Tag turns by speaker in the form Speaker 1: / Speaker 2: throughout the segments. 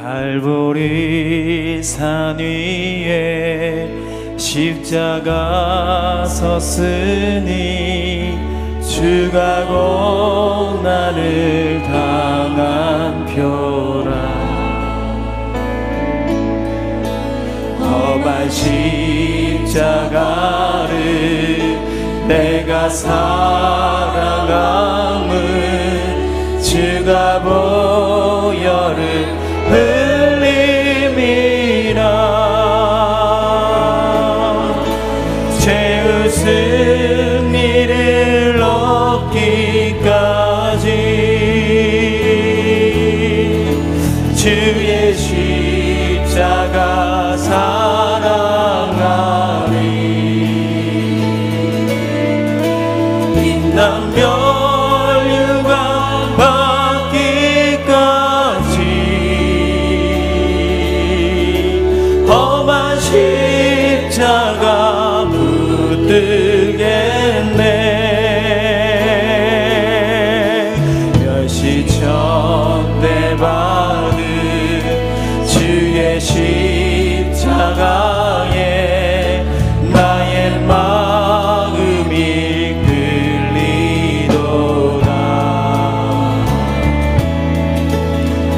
Speaker 1: 갈보리 산 위에 십자가 섰으니 주가 고난을 당한 표라. 험한 십자가를 내가 사랑함은 주가 보혈을 흘림이라. 죄의 승리를 얻기까지 주의 십자가 사랑하리. 빛난 멸류관 받기까지 험한 십자가 붙들겠네. 멸시천대 받은 주의 십자가에 나의 마음이 끌리도다.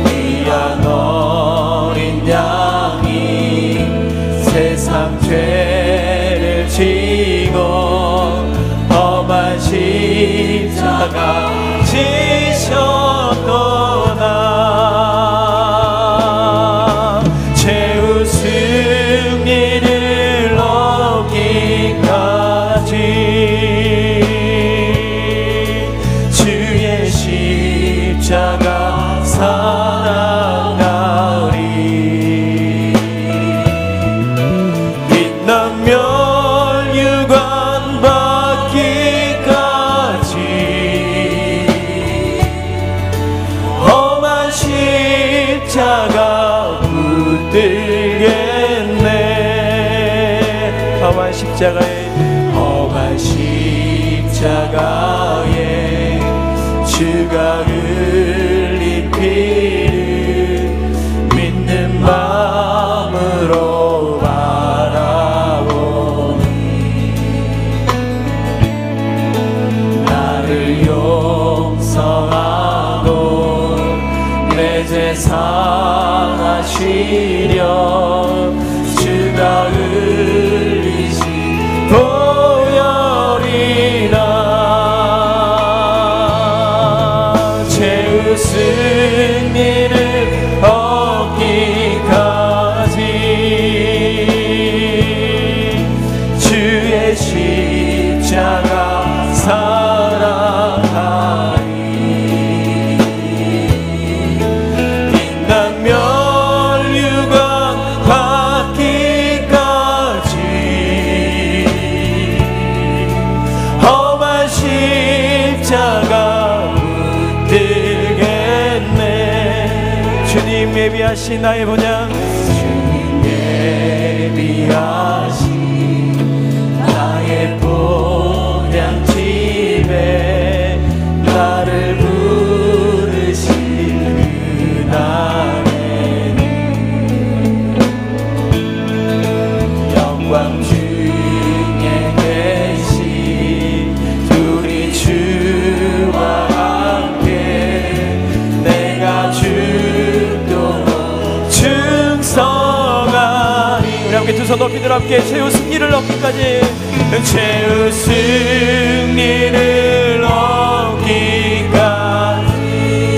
Speaker 1: 귀한 어린 양이 세상 죄를 지고 험한 십자가 지셨도다. 죄의 승리를 얻기까지 주의 십자가 사랑하리. 빛난 멸류관 받기까지 험한 십자가 붙들겠네. 험한 십자가에 주가 흘린 피를 믿는 마음으로 바라보니 나를 용서하고 내 죄 사하시려 주가 흘리신 보혈이라. 죄의 승리를 얻기까지 주의 십자가 사랑하리. 빛난 멸류관 받기까지 험한 십자가 붙들겠네. 주님 예비하신 나의 본향, 주님 예비하신 나의 본향 집에 나를 부르신 그날에는 영광 중에 계신 우리 주와 함께 내가 죽도록 충성하리. 우리 함께 두 손 높이 들어 함께 죄의 승리를 얻기까지, 죄의 승리를 얻기까지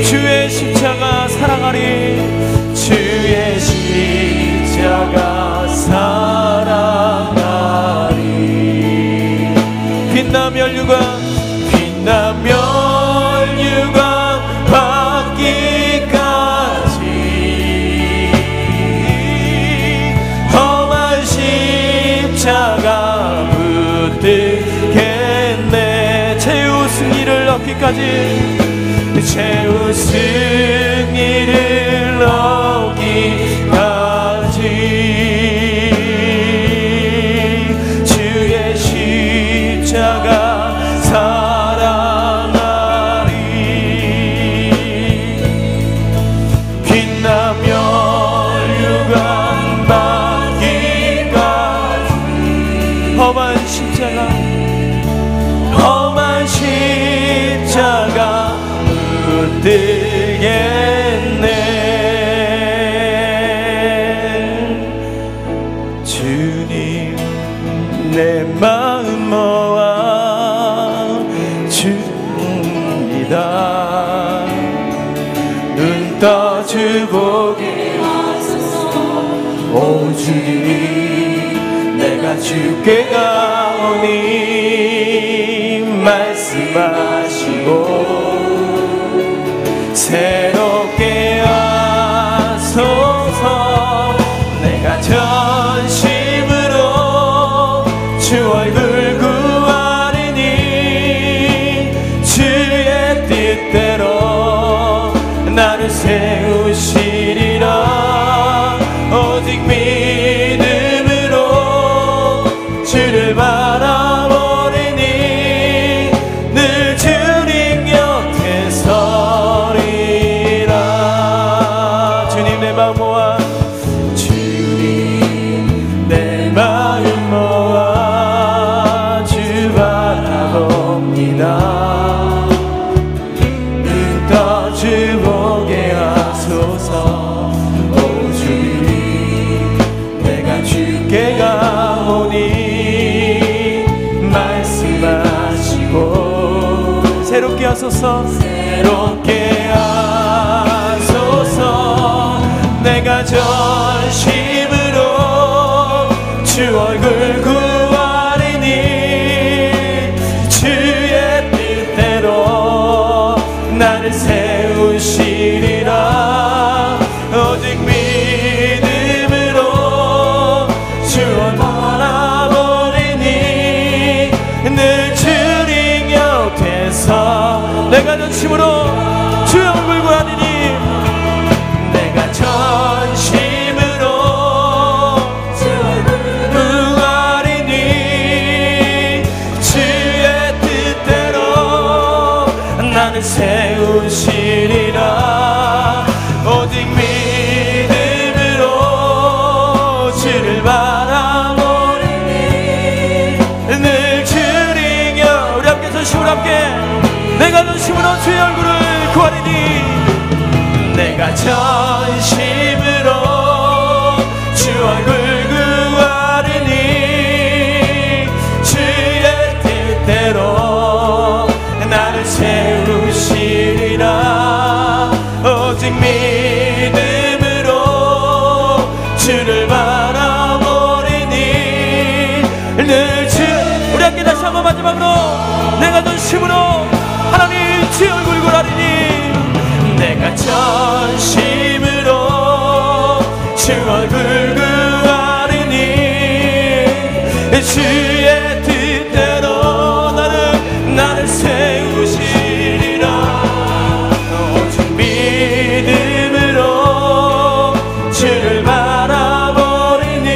Speaker 1: 주의 십자가 사랑하리. 주의 십자가 사랑하리. 빛난 멸류관 받기까지 험한 십자가 붙들겠네. 죄의 승리를 얻기까지, 죄의 승리를 얻기까지 주의 십자가 사랑하리. 빛나며 들겠네. 주님 내 마음 모아 줍니다. 눈 떠주 보게 하소서. 오 주님 내가 주께 가오니 말씀하시고 새롭게 하소서. 내가 전심으로 주 얼굴 구하리니 주의 뜻대로 나를 세우시리라. 오직 믿음으로 주를 바라보리니 늘 주님 곁에 서리라. 주님 내 마음 모아 주님 내 마음 모아 주 바라봅니다. 눈 떠 주 보게 하소서. 오 주님 내가 주께 가오니 말씀하시고 새롭게 하소서. 새롭게 하소서. 내가 전심으로 주 얼굴 구하리니 주의 뜻대로 나를 세우시리라. 오직 믿음으로 주를 바라보리니 늘 주님 곁에서 내가 전심으로 주의 얼굴 구하리니 내가 전심으로 주 얼굴 구하리니 주의 뜻대로 나는 세우시리라. 오직 믿음으로 주를 바라보리니 늘 주님 곁. 우리 함께 전심으로 함께 내가 전심으로 주의 얼굴을 구하리니 내가 전심으로 주 얼굴 구하리니 주의 뜻대로 나를 세우시리라. 오직 믿음으로 주를 바라보리니 늘 주. 우리 함께 다시 한번 마지막으로 내가 전심으로 하나님 주의 얼굴 구하리니 내가 전심으로 주 얼굴 구하리니 주의 뜻대로 나를 세우시리라. 오직 믿음으로 주를 바라보리니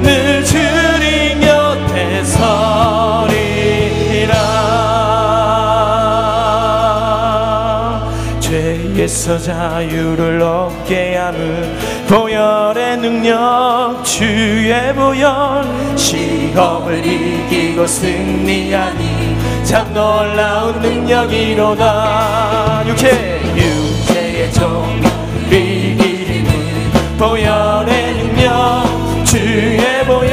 Speaker 1: 늘 주님 곁에 서리라. 죄에서 자유를 얻게 하는 보혈의 능력 주의 보혈. 시험을 이기고 승리하니 참 놀라운 능력이로다. 육체의 종을 이기는 보혈의 능력 주의 보혈.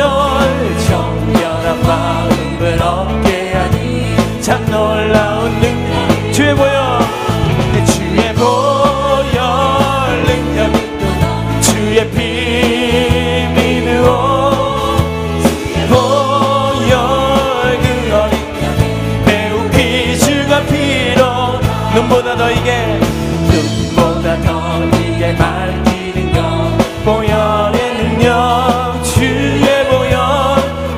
Speaker 1: 정결한 마음을 얻게 하니 참 놀라운 능력 주의 보혈. 주의 보혈 능력이로다. 주의 피 믿으오. 눈보다 더 이게 밝히는 것 보혈의 능력 주의 보혈.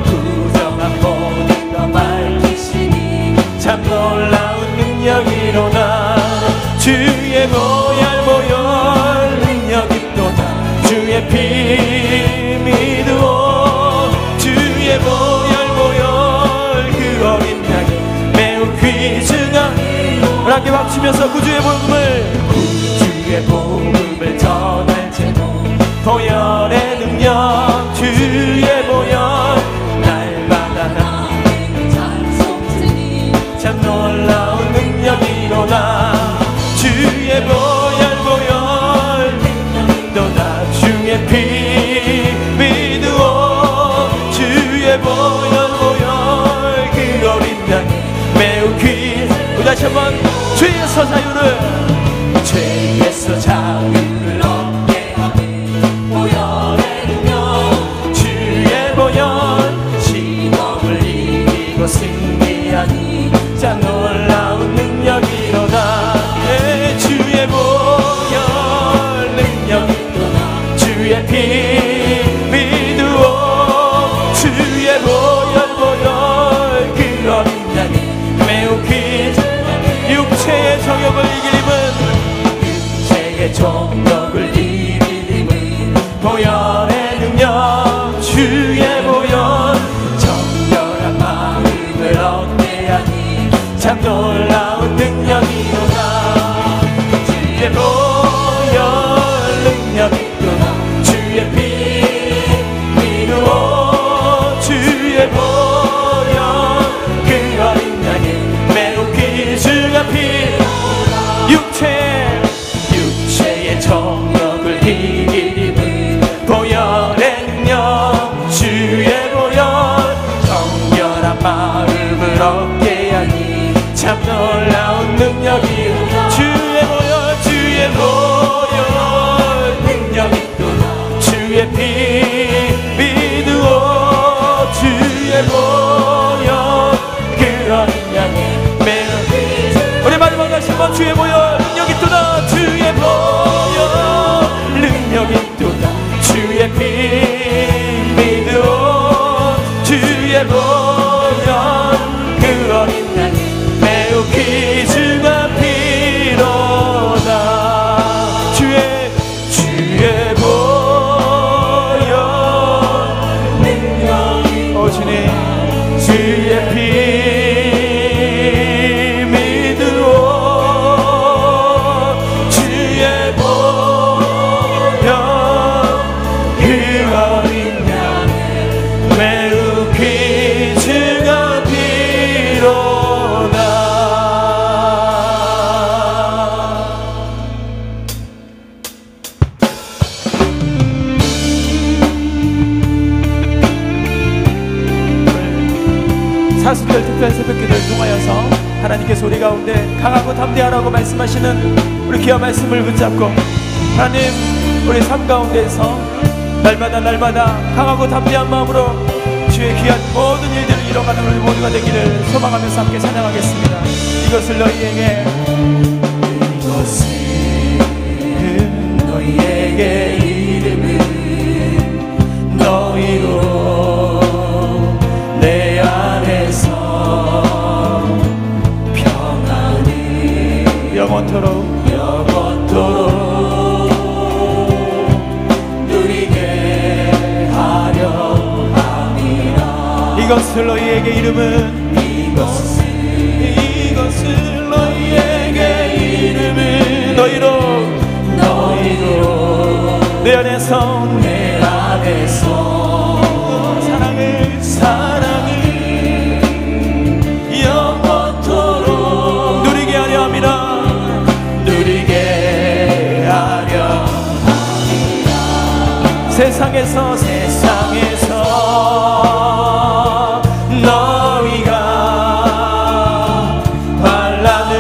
Speaker 1: 부정한 모든 것 밝히시니 참 놀라운 능력이로다. 주의 보혈 능력이로다. 주의 피 믿으오. 주의 보혈 그 어린 양이 매우 귀중한. 함께 박치면서 구주의 복음을 전할지도 보혈의 능력 주의 보혈. 날마다 나는 찬송하니 참 놀라운 능력이로다. 죄에서 자유를,
Speaker 2: 죄에서 자유를 얻게 하니 보혈의 능력, 주의 보혈, 시험을 이기고 승리하니 참 놀라운 능력이로다.
Speaker 1: 예, 주의 보혈 능력이로다. 주의 피 믿으오. 주의 보혈 그 어린 양이 매우 귀. 육체의 정욕을 이기림은,
Speaker 2: 육체의 정욕을 이기림은
Speaker 1: 보혈의 능력. 주의 보혈,
Speaker 2: 정결한 마음을 얻게 하니 참 놀라운 능력이로다.
Speaker 1: 주의 보혈 능력이로다. 주의 피 믿으오. 주의 보혈 그 어린 양이 매우 귀중한 피.
Speaker 2: 육체의 정욕을 이기림은 보혈의 능력, 주의 보혈, 정결한 마음을 얻게 하니 참 놀라운 능력이로다.
Speaker 1: 주의 보혈 능력이로다. 주의 피 믿으오. 주의 보혈 그 어린 양이 매우 귀. 우리 마지막 다시 한번 주의 보혈 능력이로다. 주의 보혈 능력이로다. 주의 피 믿으오. 주의 보혈 그 어린 양이 매우 귀중한 피로다. 주의 보혈 능력이 오시니 주의 피 믿으오. 주의 보혈 그 어린 양 매우 귀중한 피로다. 사순절 특별 새벽기도를 통하여서 하나님께서 우리 가운데 강하고 담대하라고 말씀하시는 우리 귀한 말씀을 붙잡고, 하나님 우리 삶 가운데서 날마다 강하고 담대한 마음으로 주의 귀한 모든 일들을 이뤄가는 우리 모두가 되기를 소망하면서 함께 찬양하겠습니다. 이것을 너희에게,
Speaker 2: 너희에게 이름은 너희로 내 안에서 평안히
Speaker 1: 영원토록
Speaker 2: 누리게 하려 함이라.
Speaker 1: 이것을 너희에게 이름은, 이것을 너희에게 이름은 너희로 내 안에서 사랑을 영원토록 누리게 하려 함이라. 세상에서 너희가 환난을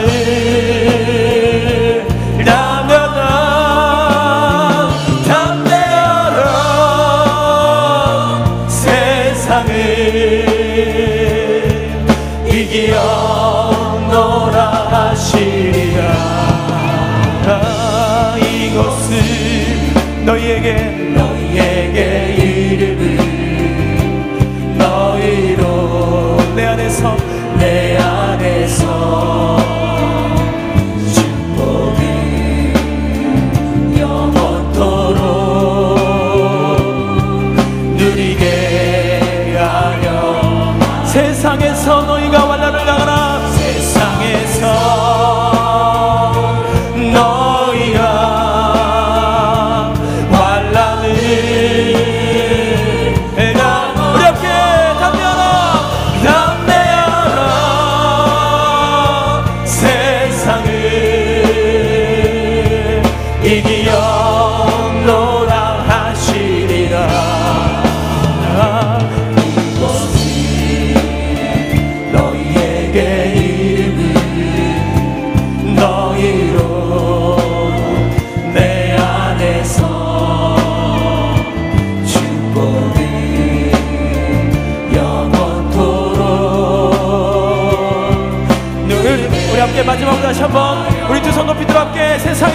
Speaker 1: 당하나 담대하라. 세상을 이기었노라 하시리라. 이것을 너희에게 이름을 너희로 내 안에서 축복이 영원토록 누리게 하려. 세상에서 너희가 환난을 당하나 세상에서 너희가 환난을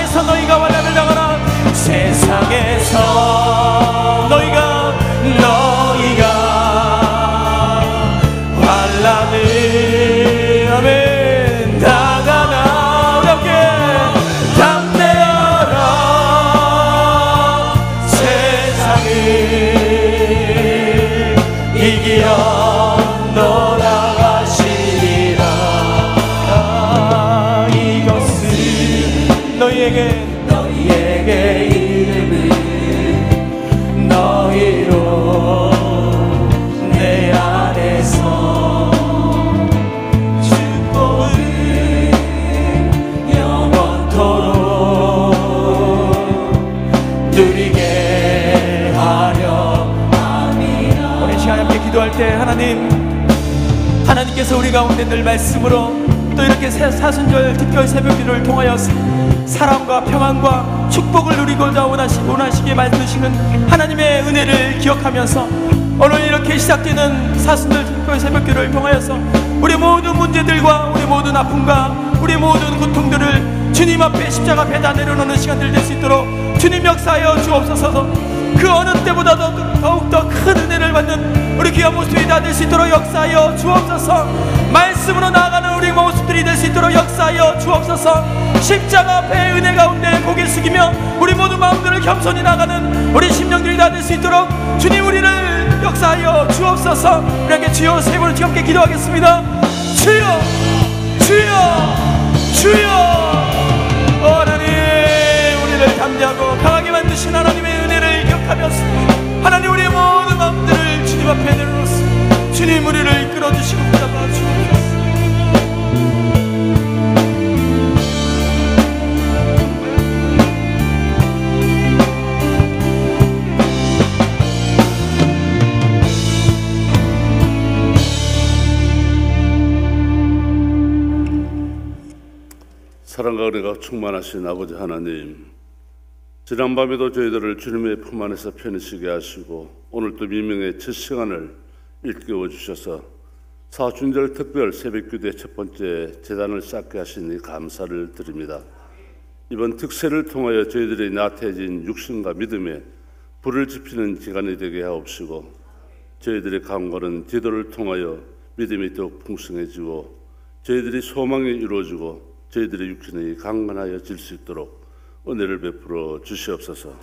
Speaker 1: 세상에서 너희가 환난을 당하라.
Speaker 2: 세상에서
Speaker 1: 너희가
Speaker 2: 환난을
Speaker 1: 아멘
Speaker 2: 당하나 우리 함께 담대하라. 세상을 이기어 너나가시리라. 이것은
Speaker 1: 너희에게
Speaker 2: 이름을 너희로 내 안에서 축복을 영원토록 누리게 하려 함이라.
Speaker 1: 오늘 시간 함께 기도할 때 하나님께서 우리 가운데 늘 말씀으로 또 이렇게 사순절 특별 새벽 기도를 통하여 사랑과 평안과 축복을 누리고자 원하시게 만드시는 하나님의 은혜를 기억하면서 오늘 이렇게 시작되는 사순절 특별 새벽 기도를 통하여서 우리 모든 문제들과 우리 모든 아픔과 우리 모든 고통들을 주님 앞에 십자가 배다 내려놓는 시간들 될 수 있도록 주님 역사하여 주옵소서. 그 어느 때보다도 더욱더 큰 은혜를 받는 우리 귀한 모습이 다 될 수 있도록 역사하여 주옵소서. 말씀으로 나아가는 우리 모습들이 될 수 있도록 역사하여 주옵소서. 십자가 앞에 은혜 가운데 고개 숙이며 우리 모든 마음들을 겸손히 나가는 우리 심령들이 다 될 수 있도록 주님 우리를 역사하여 주옵소서. 우리에게 주여 세 번을 함께 기도하겠습니다. 주여 주여 주여. 하나님 우리를 담대하고 강하게 만드신 하나님의 은혜를 기억하면서 하나님 우리의 모든 마음들을 주님 앞에 내려놓습니다. 주님 우리를 이끌어주시고 붙잡아 주옵소서.
Speaker 3: 사랑과 은혜가 충만하신 아버지 하나님, 지난밤에도 저희들을 주님의 품 안에서 편히 쉬게 하시고 오늘도 미명의 첫 시간을 일깨워 주셔서 사순절 특별 새벽기도의 첫 번째 제단을 쌓게 하시니 감사를 드립니다. 이번 특세를 통하여 저희들이 나태해진 육신과 믿음에 불을 지피는 기간이 되게 하옵시고 저희들의 강건한 기도를 통하여 믿음이 더욱 풍성해지고 저희들이 소망이 이루어지고 저희들의 육신이 강건하여질 수 있도록 은혜를 베풀어 주시옵소서.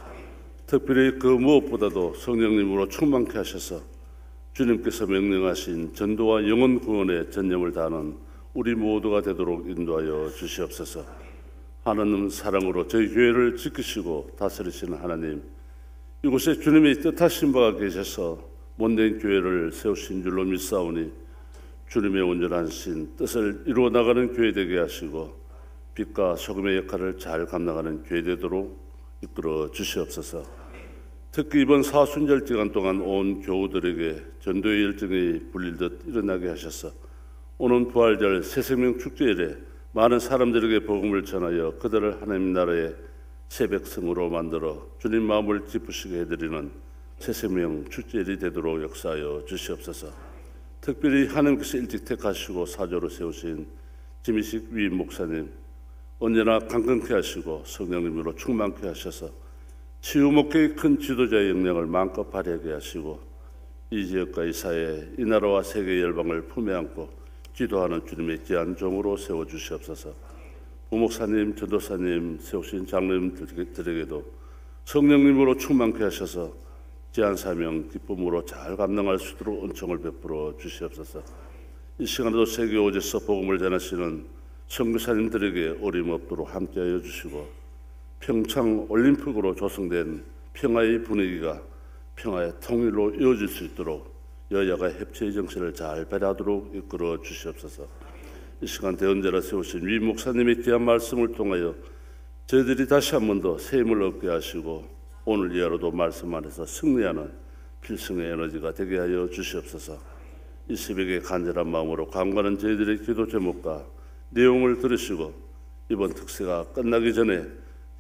Speaker 3: 특별히 그 무엇보다도 성령님으로 충만케 하셔서 주님께서 명령하신 전도와 영혼 구원에 전념을 다하는 우리 모두가 되도록 인도하여 주시옵소서. 하나님 사랑으로 저희 교회를 지키시고 다스리시는 하나님, 이곳에 주님의 뜻하신 바가 계셔서 못된 교회를 세우신 줄로 믿사오니 주님의 온전하신 뜻을 이루어 나가는 교회 되게 하시고 빛과 소금의 역할을 잘 감당하는 교회 되도록 이끌어 주시옵소서. 특히 이번 사순절 기간 동안 온 교우들에게 전도의 열정이 불릴듯 일어나게 하셔서 오는 부활절 새생명 축제일에 많은 사람들에게 복음을 전하여 그들을 하나님 나라의 새 백성으로 만들어 주님 마음을 기쁘시게 해드리는 새생명 축제일이 되도록 역사하여 주시옵소서. 특별히 하나님께서 일찍 택하시고 사조로 세우신 김희식 위임 목사님, 언제나 강건케 하시고 성령님으로 충만케 하셔서 치유 목회의 큰 지도자의 역량을 마음껏 발휘하게 하시고 이 지역과 이 사회, 이 나라와 세계 열방을 품에 안고 기도하는 주님의 귀한 종으로 세워주시옵소서. 부목사님, 전도사님, 세우신 장로님들에게도 성령님으로 충만케 하셔서 귀한 사명, 기쁨으로 잘 감당할 수 있도록 은총을 베풀어 주시옵소서. 이 시간에도 세계 오제서 복음을 전하시는 선교사님들에게 어림없도록 함께하여 주시고 평창 올림픽으로 조성된 평화의 분위기가 평화의 통일로 이어질 수 있도록 여야가 협치의 정신을 잘 발휘하도록 이끌어 주시옵소서. 이 시간 대언자라 세우신 위 목사님의 귀한 말씀을 통하여 저희들이 다시 한 번 더 새 힘을 얻게 하시고 오늘 이하로도 말씀 안에서 승리하는 필승의 에너지가 되게 하여 주시옵소서. 이 새벽에 간절한 마음으로 간구하는 저희들의 기도 제목과 내용을 들으시고 이번 특세가 끝나기 전에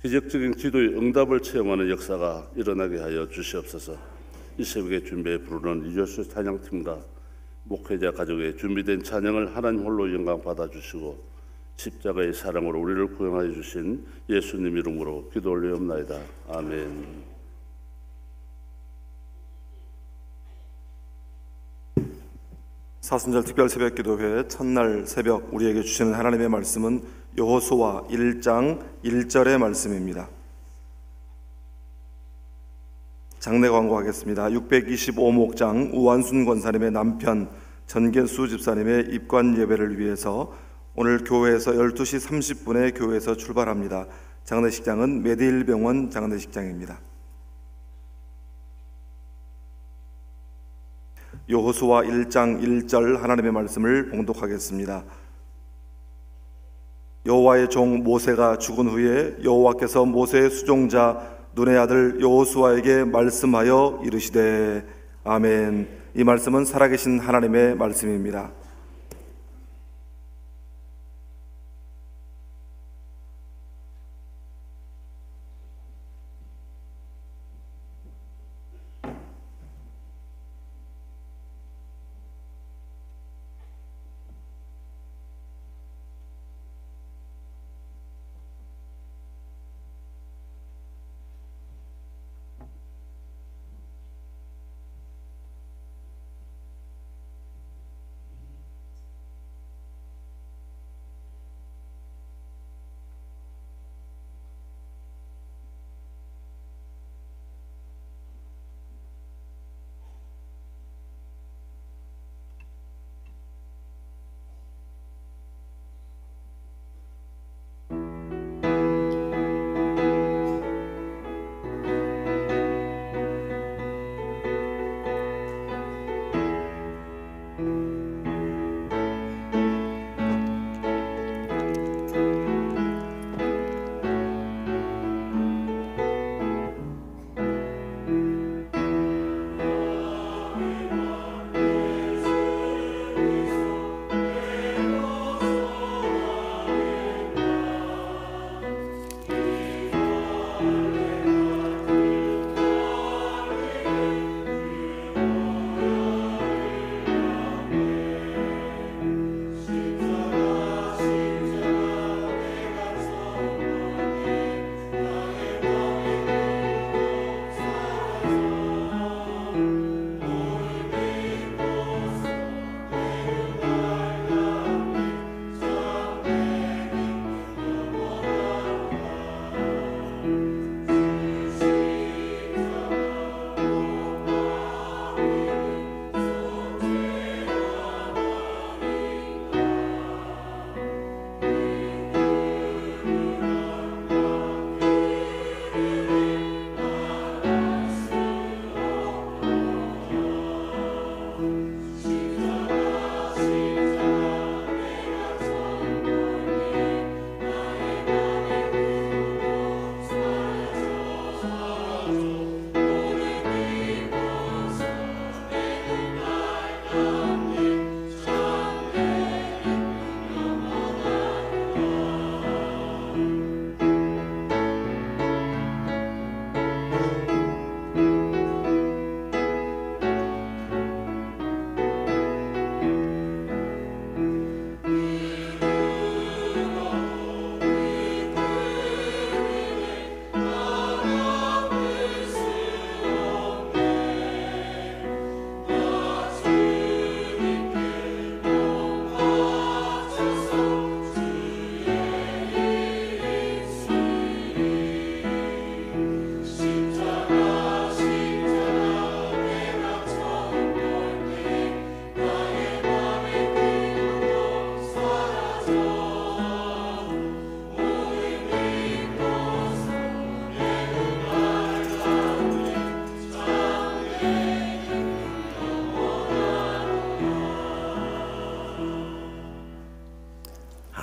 Speaker 3: 기적적인 기도의 응답을 체험하는 역사가 일어나게 하여 주시옵소서. 이 새벽에 준비해 부르는 이조수 찬양팀과 목회자 가족의 준비된 찬양을 하나님 홀로 영광 받아주시고 십자가의 사랑으로 우리를 구원하여 주신 예수님 이름으로 기도 올리옵나이다. 아멘.
Speaker 4: 사순절 특별 새벽 기도회 첫날 새벽 우리에게 주시는 하나님의 말씀은 여호수아 1장 1절의 말씀입니다. 장례 광고하겠습니다. 625목장 우완순 권사님의 남편 전계수 집사님의 입관 예배를 위해서 오늘 교회에서 12시 30분에 교회에서 출발합니다. 장례식장은 메디힐병원 장례식장입니다. 여호수아 1장 1절 하나님의 말씀을 봉독하겠습니다. 여호와의 종 모세가 죽은 후에 여호와께서 모세의 수종자 눈의 아들 여호수아에게 말씀하여 이르시되 아멘. 이 말씀은 살아계신 하나님의 말씀입니다.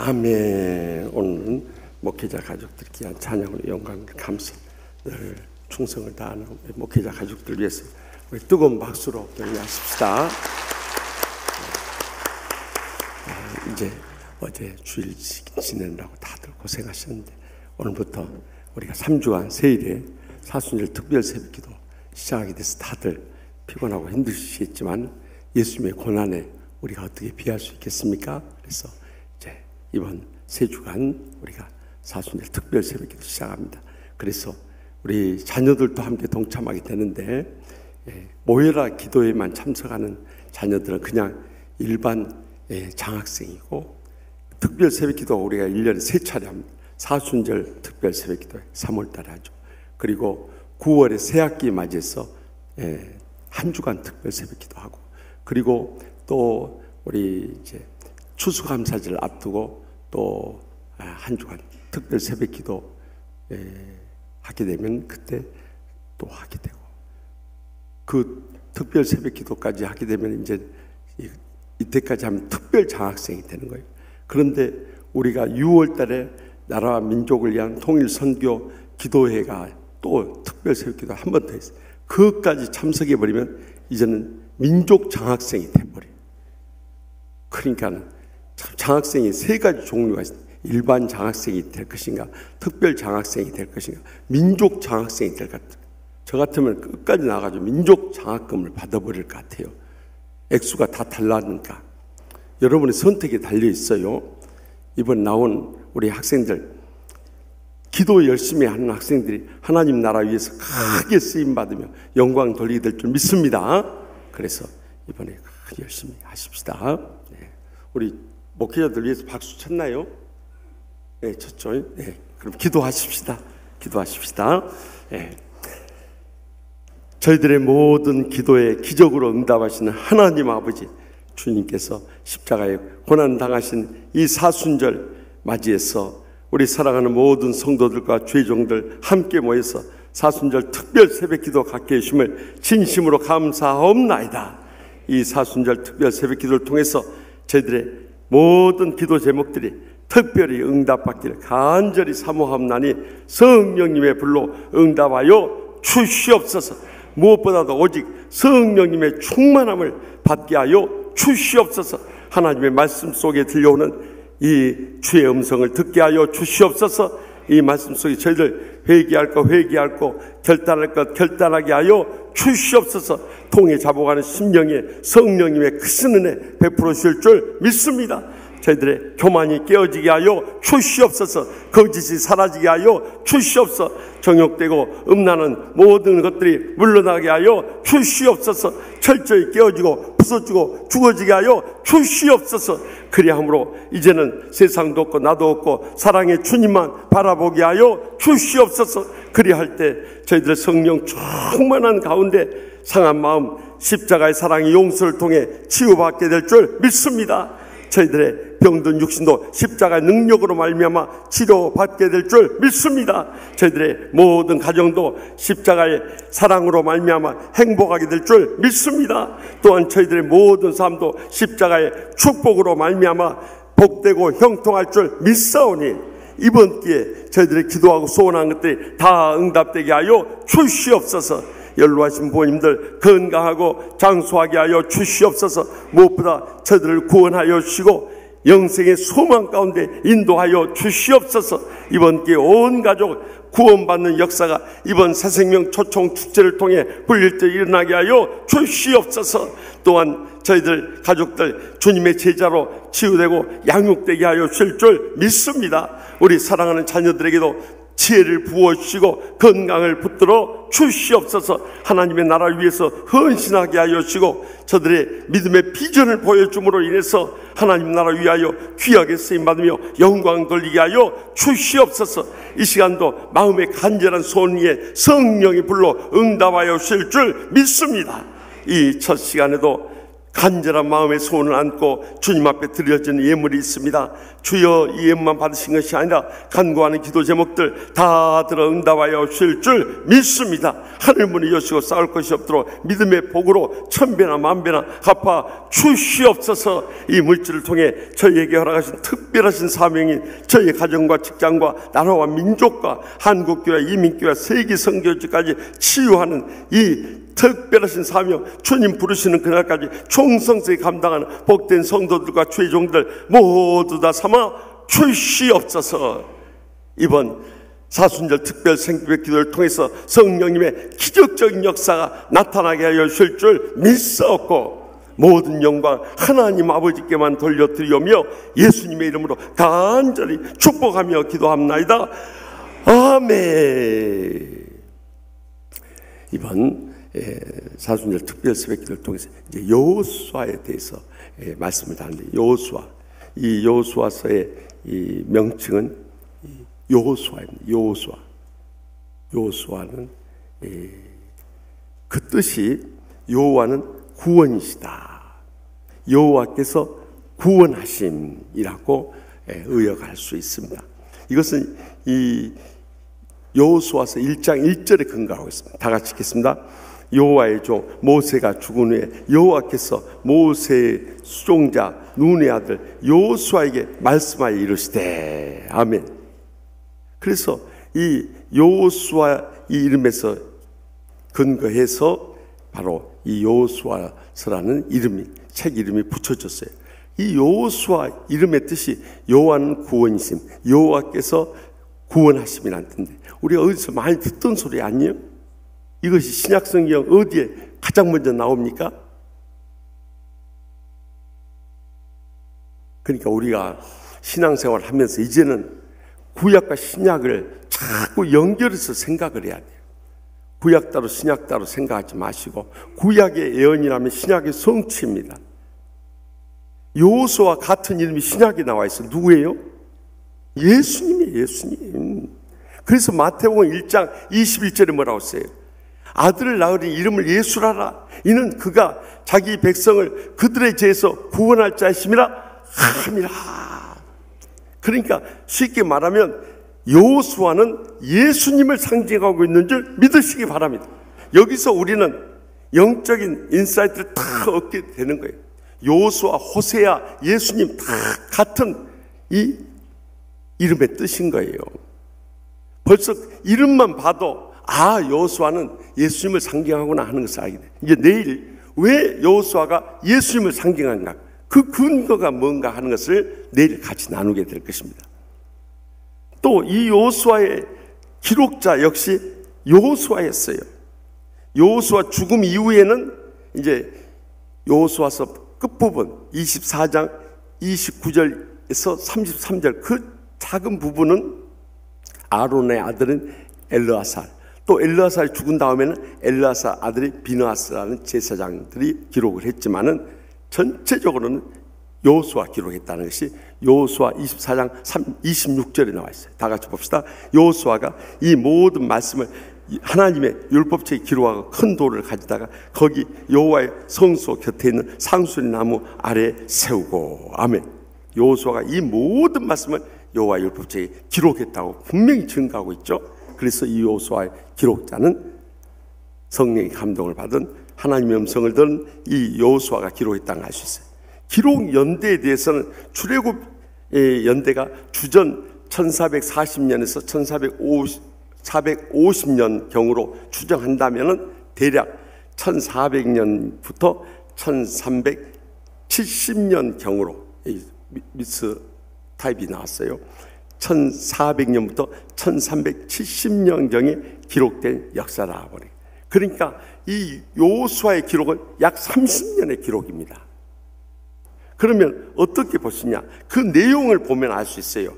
Speaker 5: 아멘. 오늘은 목회자 가족들 귀한 찬양으로 영광을 감사를 충성을 다하는 목회자 가족들 위해서 우리 뜨거운 박수로 격려하십시다. 이제 어제 주일 지내느라고 다들 고생하셨는데 오늘부터 우리가 3주간 세일에 사순절 특별 새벽기도 시작하게 돼서 다들 피곤하고 힘드시겠지만 예수님의 고난에 우리가 어떻게 비할 수 있겠습니까? 그래서 이제 이번 3주간 우리가 사순절 특별 새벽기도 시작합니다. 그래서 우리 자녀들도 함께 동참하게 되는데, 모여라 기도회만 참석하는 자녀들은 그냥 일반 장학생이고, 특별 새벽기도 우리가 1년에 3차례 합니다. 사순절 특별 새벽기도 3월달에 하죠. 그리고 9월에 새학기 맞이해서 한 주간 특별 새벽기도 하고, 그리고 또 우리 이제 추수감사절을 앞두고 또 한 주간 특별 새벽기도 하게 되면 그때 또 하게 되고, 그 특별 새벽기도까지 하게 되면 이제 이때까지 하면 특별 장학생이 되는 거예요. 그런데 우리가 6월달에 나라와 민족을 위한 통일 선교 기도회가 또 특별 새벽기도 한 번 더 있어요. 그것까지 참석해 버리면 이제는 민족 장학생이 돼버려요. 그러니까 장학생이 3가지 종류가 있습니다. 일반 장학생이 될 것인가, 특별 장학생이 될 것인가, 민족 장학생이 될 것 같아요. 저 같으면 끝까지 나가서 민족 장학금을 받아버릴 것 같아요. 액수가 다 달라니까. 여러분의 선택에 달려 있어요. 이번 나온 우리 학생들, 기도 열심히 하는 학생들이 하나님 나라 위해서 크게 쓰임받으며 영광 돌리게 될 줄 믿습니다. 그래서 이번에 열심히 하십시다. 네. 우리 목회자들 위해서 박수 쳤나요? 네, 쳤죠. 네. 그럼 기도하십시다. 기도하십시다. 네. 저희들의 모든 기도에 기적으로 응답하시는 하나님 아버지, 주님께서 십자가에 고난당하신 이 사순절 맞이해서 우리 사랑하는 모든 성도들과 죄종들 함께 모여서 사순절 특별 새벽기도 갖게 해주심을 진심으로 감사하옵나이다. 이 사순절 특별 새벽기도를 통해서 저희들의 모든 기도 제목들이 특별히 응답받기를 간절히 사모하옵나니 성령님의 불로 응답하여 주시옵소서. 무엇보다도 오직 성령님의 충만함을 받게 하여 주시옵소서. 하나님의 말씀 속에 들려오는 이 주의 음성을 듣게 하여 주시옵소서. 이 말씀 속에 저희들 회개할 것 회개할 것, 결단할 것 결단하게 하여 주시옵소서. 통해 잡아가는 심령에 성령님의 크신 은혜 베풀어 주실 줄 믿습니다. 저희들의 교만이 깨어지게 하여 주시옵소서. 거짓이 사라지게 하여 주시옵소서. 정욕되고 음란한 모든 것들이 물러나게 하여 주시옵소서. 철저히 깨어지고 부서지고 죽어지게 하여 주시옵소서. 그리함으로 이제는 세상도 없고 나도 없고 사랑의 주님만 바라보게 하여 주시옵소서. 그리할 때 저희들의 성령 충만한 가운데 상한 마음 십자가의 사랑의 용서를 통해 치유받게 될 줄 믿습니다. 저희들의 병든 육신도 십자가의 능력으로 말미암아 치료받게 될 줄 믿습니다. 저희들의 모든 가정도 십자가의 사랑으로 말미암아 행복하게 될 줄 믿습니다. 또한 저희들의 모든 삶도 십자가의 축복으로 말미암아 복되고 형통할 줄 믿사오니 이번 기회에 저희들이 기도하고 소원한 것들이 다 응답되게 하여 주시옵소서. 연로하신 부모님들 건강하고 장수하게 하여 주시옵소서. 무엇보다 저들을 구원하여 주시고 영생의 소망 가운데 인도하여 주시옵소서. 이번 기회에 온 가족 구원받는 역사가 이번 새생명 초청 축제를 통해 불릴 때 일어나게 하여 주시옵소서. 또한 저희들 가족들 주님의 제자로 치유되고 양육되게 하여 주실 줄 믿습니다. 우리 사랑하는 자녀들에게도 지혜를 부어주시고 건강을 붙들어 주시옵소서. 하나님의 나라를 위해서 헌신하게 하여 주시고 저들의 믿음의 비전을 보여줌으로 인해서 하나님 나라를 위하여 귀하게 쓰임받으며 영광 돌리게 하여 주시옵소서. 이 시간도 마음의 간절한 소원 위에 성령이 불러 응답하여 주실 줄 믿습니다. 이 첫 시간에도 간절한 마음의 소원을 안고 주님 앞에 드려지는 예물이 있습니다. 주여, 이 예물만 받으신 것이 아니라 간구하는 기도 제목들 다 들어 응답하여 주실 줄 믿습니다. 하늘문을 여시고 싸울 것이 없도록 믿음의 복으로 천배나 만배나 갚아 주시옵소서. 이 물질을 통해 저희에게 허락하신 특별하신 사명인 저희의 가정과 직장과 나라와 민족과 한국교회, 이민교회, 세계 선교지까지 치유하는 이 특별하신 사명, 주님 부르시는 그날까지 총성스레 감당하는 복된 성도들과 죄종들 모두 다 삼아 주시옵소서. 이번 사순절 특별 생기의 기도를 통해서 성령님의 기적적인 역사가 나타나게 하여 주실 줄 믿사옵고 모든 영광 하나님 아버지께만 돌려드리오며 예수님의 이름으로 간절히 축복하며 기도합나이다. 아멘. 이번 사순절 특별 새벽기도를 통해서 이제 여호수아에 대해서 말씀을 하는데, 여호수아, 이 여호수아서의 이 명칭은 여호수아입니다. 여호수아는 그 뜻이 여호와는 구원이시다, 여호와께서 구원하심이라고 의역할 수 있습니다. 이것은 이 여호수아서 1장 1절에 근거하고 있습니다. 다 같이 읽겠습니다. 여호와의 종 모세가 죽은 후에 여호와께서 모세의 수종자 눈의 아들 여호수아에게 말씀하여 이르시되. 아멘. 그래서 이 여호수아 이 이름에서 근거해서 바로 이 여호수아서라는 이름이, 책 이름이 붙여졌어요. 이 여호수아 이름의 뜻이 여호와는 구원이심, 여호와께서 구원하심이라는 뜻인데, 우리가 어디서 많이 듣던 소리 아니에요? 이것이 신약성경 어디에 가장 먼저 나옵니까? 그러니까 우리가 신앙생활을 하면서 이제는 구약과 신약을 자꾸 연결해서 생각을 해야 돼요. 구약 따로 신약 따로 생각하지 마시고, 구약의 예언이라면 신약의 성취입니다. 여호수아와 같은 이름이 신약에 나와 있어요. 누구예요? 예수님이에요. 예수님. 그래서 마태복음 1장 21절에 뭐라고 써요? 아들을 낳으니 이름을 예수라라. 이는 그가 자기 백성을 그들의 죄에서 구원할 자이심이라 함이라. 그러니까 쉽게 말하면 여호수아는 예수님을 상징하고 있는 줄 믿으시기 바랍니다. 여기서 우리는 영적인 인사이트를 다 얻게 되는 거예요. 여호수아, 호세아, 예수님 다 같은 이 이름의 뜻인 거예요. 벌써 이름만 봐도 여호수아는 예수님을 상징하구나 하는 것을 알게 돼. 이제 내일 왜 여호수아가 예수님을 상징한가, 그 근거가 뭔가 하는 것을 내일 같이 나누게 될 것입니다. 또 이 여호수아의 기록자 역시 여호수아였어요. 여호수아 죽음 이후에는 이제 여호수아서 끝부분 24장 29절에서 33절 그 작은 부분은 아론의 아들은 엘르아살, 또 엘르아살이 죽은 다음에는 엘르아살 아들이 비느하스라는 제사장들이 기록을 했지만은 전체적으로는 여호수아 기록했다는 것이 여호수아 24장 26절에 나와 있어요. 다 같이 봅시다. 여호수아가 이 모든 말씀을 하나님의 율법책에 기록하고 큰 돌을 가져다가 거기 여호와의 성소 곁에 있는 상수리 나무 아래에 세우고. 아멘. 여호수아가 이 모든 말씀을 여호와의 율법책에 기록했다고 분명히 증거하고 있죠. 그래서 이 여호수아의 기록자는 성령의 감동을 받은 하나님의 음성을 들은 이 여호수아가 기록했다는 걸 알 수 있어요. 기록 연대에 대해서는 출애굽 연대가 주전 1440년에서 1450년 경으로 추정한다면 대략 1400년부터 1370년 경으로 미스 타입이 나왔어요. 1400년부터 1370년경에 기록된 역사라 버리. 그러니까 이 여호수아의 기록은 약 30년의 기록입니다. 그러면 어떻게 보시냐? 그 내용을 보면 알 수 있어요.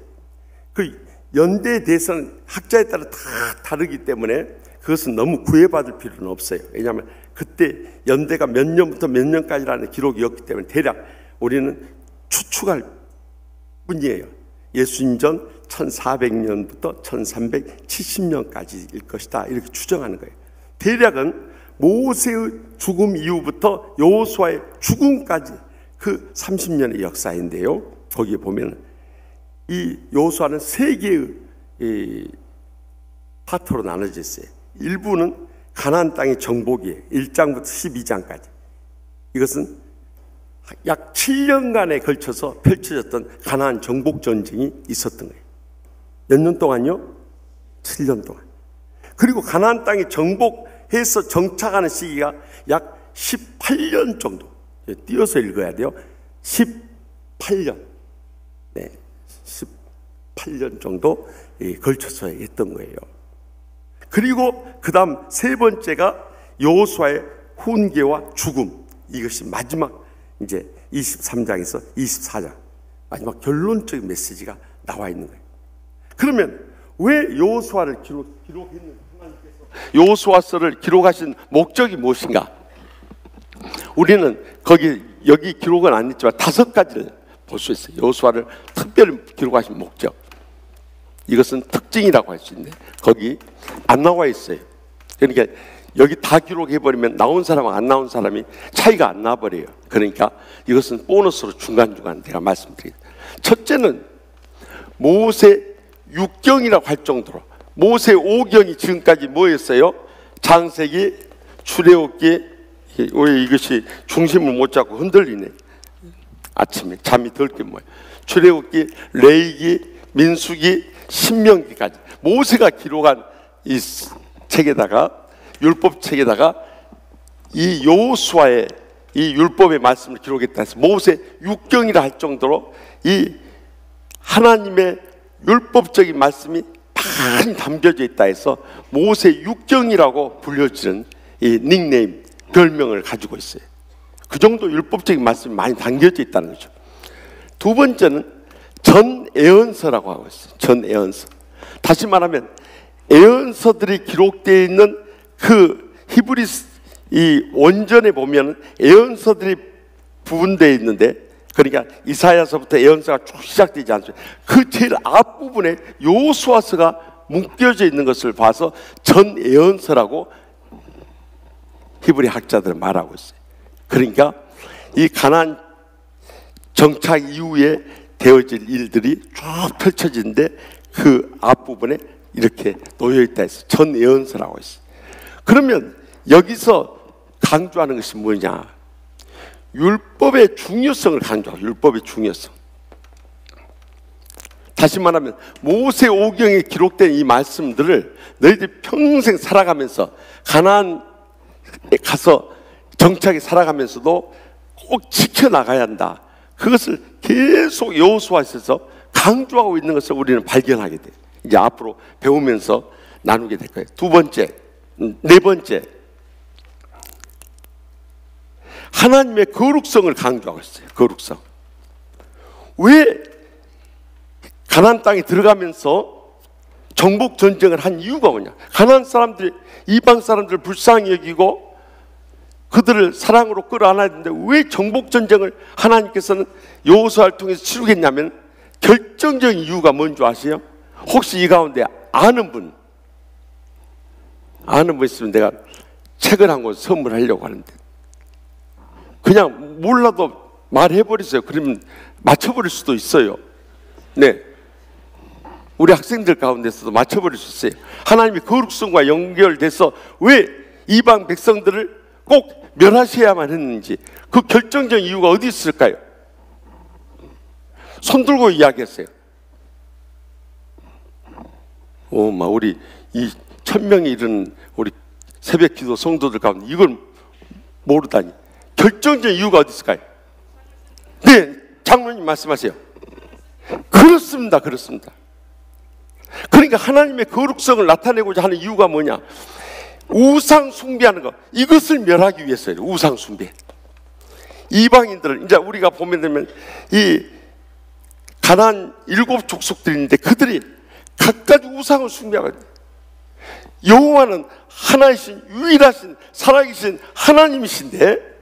Speaker 5: 그 연대에 대해서는 학자에 따라 다 다르기 때문에 그것은 너무 구애받을 필요는 없어요. 왜냐하면 그때 연대가 몇 년부터 몇 년까지라는 기록이었기 때문에 대략 우리는 추측할 뿐이에요. 예수님 전 1400년부터 1370년까지일 것이다, 이렇게 추정하는 거예요. 대략은 모세의 죽음 이후부터 여호수아의 죽음까지 그 30년의 역사인데요. 거기에 보면 이 여호수아는 세 개의 파트로 나눠져 있어요. 일부는 가나안 땅의 정복이에요. 1장부터 12장까지. 이것은 약 7년간에 걸쳐서 펼쳐졌던 가나안 정복 전쟁이 있었던 거예요. 몇 년 동안요? 7년 동안. 그리고 가나안 땅에 정복해서 정착하는 시기가 약 18년 정도. 띄어서 읽어야 돼요. 18년. 네, 18년 정도 걸쳐서 했던 거예요. 그리고 그 다음 세 번째가 여호수아의 훈계와 죽음. 이것이 마지막 이제 23장에서 24장 마지막 결론적인 메시지가 나와 있는 거예요. 그러면 왜 여호수아를 기록했는가? 하나님께서 여호수아서를 기록하신 목적이 무엇인가? 우리는 여기 기록은 안 했지만 5가지를 볼 수 있어요. 여호수아를 특별히 기록하신 목적. 이것은 특징이라고 할 수 있는데 거기 안 나와 있어요. 그러니까 여기 다 기록해버리면 나온 사람과 안 나온 사람이 차이가 안 나버려요. 그러니까 이것은 보너스로 중간중간 제가 말씀드립니다. 첫째는 모세 6경이라고 할 정도로 모세 5경이 지금까지 뭐였어요? 창세기, 출애굽기. 왜 이것이 중심을 못 잡고 흔들리네. 아침에 잠이 덜 깨 뭐예요? 출애굽기, 레위기, 민수기, 신명기까지 모세가 기록한 이 책에다가 율법 책에다가 이 여호수아의 이 율법의 말씀을 기록했다 해서 모세 6경이라 할 정도로 이 하나님의 율법적인 말씀이 많이 담겨져 있다 해서 모세 6경이라고 불려지는 이 닉네임, 별명을 가지고 있어요. 그 정도 율법적인 말씀이 많이 담겨져 있다는 거죠. 두 번째는 전예언서라고 하고 있어요. 전예언서. 다시 말하면 예언서들이 기록되어 있는 그 히브리 이 원전에 보면 예언서들이 부분되어 있는데, 그러니까 이사야서부터 예언서가 쭉 시작되지 않습니까? 그 제일 앞부분에 여호수아서가 묶여져 있는 것을 봐서 전예언서라고 히브리 학자들은 말하고 있어요. 그러니까 이 가나안 정착 이후에 되어질 일들이 쭉 펼쳐지는데 그 앞부분에 이렇게 놓여있다 해서 전예언서라고 했어요. 그러면 여기서 강조하는 것이 뭐냐? 율법의 중요성을 강조하고, 율법의 중요성. 다시 말하면 모세 오경에 기록된 이 말씀들을 너희들이 평생 살아가면서 가나안에 가서 정착에 살아가면서도 꼭 지켜나가야 한다. 그것을 계속 여호수아에서 강조하고 있는 것을 우리는 발견하게 돼요. 이제 앞으로 배우면서 나누게 될 거예요. 두 번째, 네 번째, 하나님의 거룩성을 강조하고 있어요. 거룩성. 왜 가나안 땅에 들어가면서 정복 전쟁을 한 이유가 뭐냐? 가나안 사람들이 이방 사람들을 불쌍히 여기고 그들을 사랑으로 끌어안아야 되는데 왜 정복 전쟁을 하나님께서는 여호수아를 통해서 치르겠냐면 결정적인 이유가 뭔지 아세요? 혹시 이 가운데 아는 분 있으면 내가 책을 한 권 선물하려고 하는데, 그냥 몰라도 말해버리세요. 그러면 맞춰버릴 수도 있어요. 네, 우리 학생들 가운데서도 맞춰버릴 수 있어요. 하나님의 거룩성과 연결돼서 왜 이방 백성들을 꼭 멸하셔야만 했는지 그 결정적인 이유가 어디 있을까요? 손 들고 이야기했어요. 우리 이 1000명이 이르는 우리 새벽 기도 성도들 가운데 이걸 모르다니. 결정적인 이유가 어디 있을까요? 네, 장로님 말씀하세요. 그렇습니다. 그렇습니다. 그러니까 하나님의 거룩성을 나타내고자 하는 이유가 뭐냐? 우상 숭배하는 것, 이것을 멸하기 위해서예요. 우상 숭배. 이방인들을 이제 우리가 보면 되면 이 가나안 7 족속들이 있는데 그들이 각가지 우상을 숭배하고, 여호와는 하나이신 유일하신 살아계신 하나님이신데,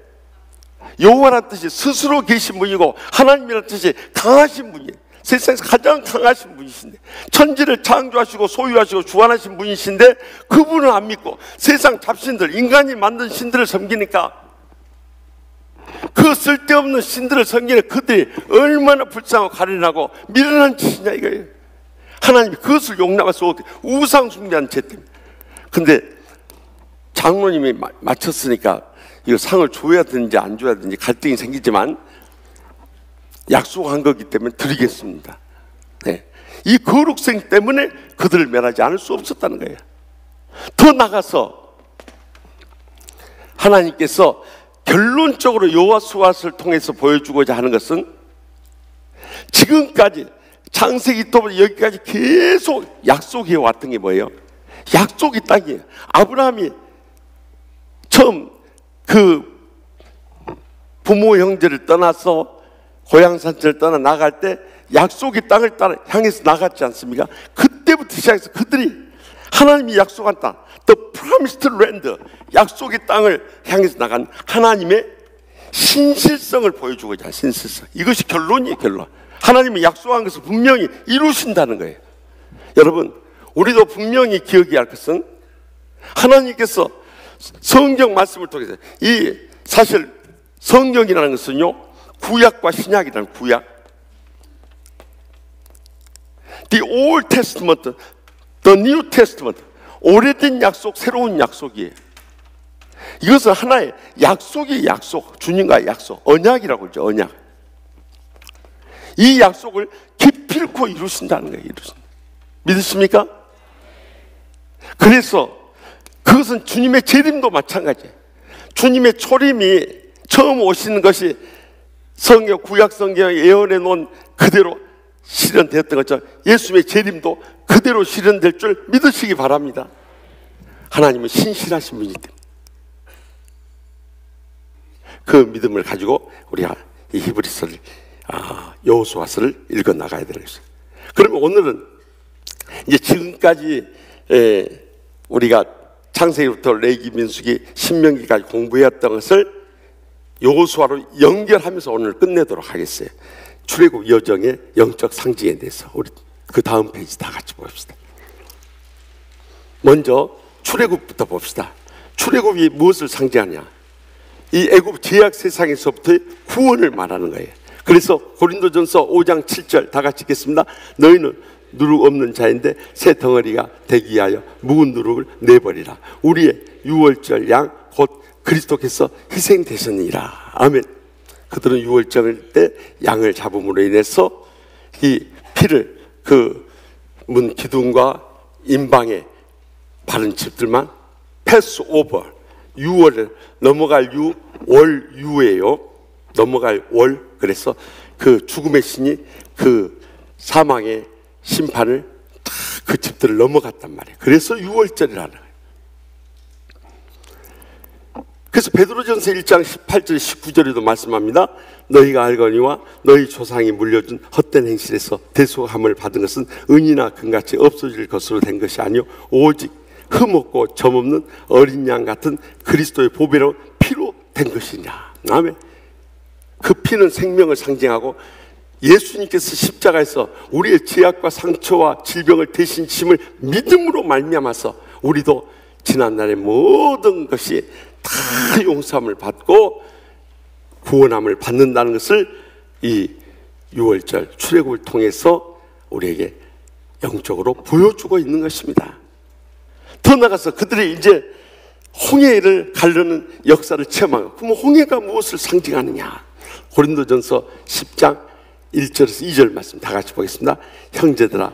Speaker 5: 여호와라는 뜻이 스스로 계신 분이고 하나님이라는 뜻이 강하신 분이에요. 세상에서 가장 강하신 분이신데, 천지를 창조하시고 소유하시고 주관하신 분이신데 그분을 안 믿고 세상 잡신들, 인간이 만든 신들을 섬기니까 그 쓸데없는 신들을 섬기는 그들이 얼마나 불쌍하고 가련하고 미련한 짓이냐 이거예요. 하나님이 그것을 용납할 수 없게 우상 숭배하는 죄 때문에. 근데 장로님이 마쳤으니까 이거 상을 줘야 되는지 안 줘야 되는지 갈등이 생기지만 약속한 거기 때문에 드리겠습니다. 네. 이 거룩성 때문에 그들을 멸하지 않을 수 없었다는 거예요. 더 나가서 하나님께서 결론적으로 여호수아를 통해서 보여주고자 하는 것은 지금까지 창세기부터 여기까지 계속 약속해 왔던 게 뭐예요? 약속의 땅이에요. 아브라함이 처음 그 부모 형제를 떠나서 고향 산지를 떠나 나갈 때 약속의 땅을 따라 향해서 나갔지 않습니까? 그때부터 시작해서 그들이 하나님이 약속한 땅, The Promised Land, 약속의 땅을 향해서 나간 하나님의 신실성을 보여주고 있잖아요. 신실성. 이것이 결론이에요. 결론. 하나님이 약속한 것을 분명히 이루신다는 거예요. 여러분, 우리도 분명히 기억해야 할 것은 하나님께서 성경 말씀을 통해서, 이 사실 성경이라는 것은요, 구약과 신약이라는 구약, The Old Testament, The New Testament, 오래된 약속, 새로운 약속이에요. 이것은 하나의 약속이 약속, 주님과의 약속, 언약이라고 그러죠. 언약. 이 약속을 기필코 이루신다는 거예요. 믿으십니까? 그래서 그것은 주님의 재림도 마찬가지예요. 주님의 초림이 처음 오시는 것이 성경, 구약 성경에 예언해 놓은 그대로 실현되었던 것처럼 예수님의 재림도 그대로 실현될 줄 믿으시기 바랍니다. 하나님은 신실하신 분이기 때문에 그 믿음을 가지고 우리가 이 히브리서를, 여호수아서를 읽어 나가야 되는 것이죠. 그러면 오늘은 이제 지금까지 우리가 창세기부터 레위기, 민수기, 신명기까지 공부해왔던 것을 여호수아로 연결하면서 오늘 끝내도록 하겠어요. 출애굽 여정의 영적 상징에 대해서 우리 그 다음 페이지 다 같이 봅시다. 먼저 출애굽부터 봅시다. 출애굽이 무엇을 상징하냐? 이 애굽 제약 세상에서부터의 구원을 말하는 거예요. 그래서 고린도전서 5장 7절 다 같이 읽겠습니다. 너희는 누룩 없는 자인데 새 덩어리가 되기 위하여 묵은 누룩을 내버리라. 우리의 유월절 양 곧 그리스도께서 희생되셨느니라. 아멘. 그들은 유월절 때 양을 잡음으로 인해서 이 피를 그 문 기둥과 임방에 바른 집들만 패스 오버, 유월을 넘어갈 유, 월 유예요. 넘어갈 월. 그래서 그 죽음의 신이 그 사망의 심판을 다 그 집들을 넘어갔단 말이에요. 그래서 유월절이라는 거예요. 그래서 베드로전서 1장 18절 19절에도 말씀합니다. 너희가 알거니와 너희 조상이 물려준 헛된 행실에서 대속함을 받은 것은 은이나 금같이 없어질 것으로 된 것이 아니요 오직 흠없고 점없는 어린 양 같은 그리스도의 보배로운 피로 된 것이냐. 아멘. 그 피는 생명을 상징하고 예수님께서 십자가에서 우리의 죄악과 상처와 질병을 대신 지심을 믿음으로 말미암아서 우리도 지난날의 모든 것이 다 용서함을 받고 구원함을 받는다는 것을 이 유월절 출애굽을 통해서 우리에게 영적으로 보여주고 있는 것입니다. 더 나아가서 그들이 이제 홍해를 가르는 역사를 체험하고, 그럼 홍해가 무엇을 상징하느냐? 고린도전서 10장 1절에서 2절 말씀 다 같이 보겠습니다. 형제들아,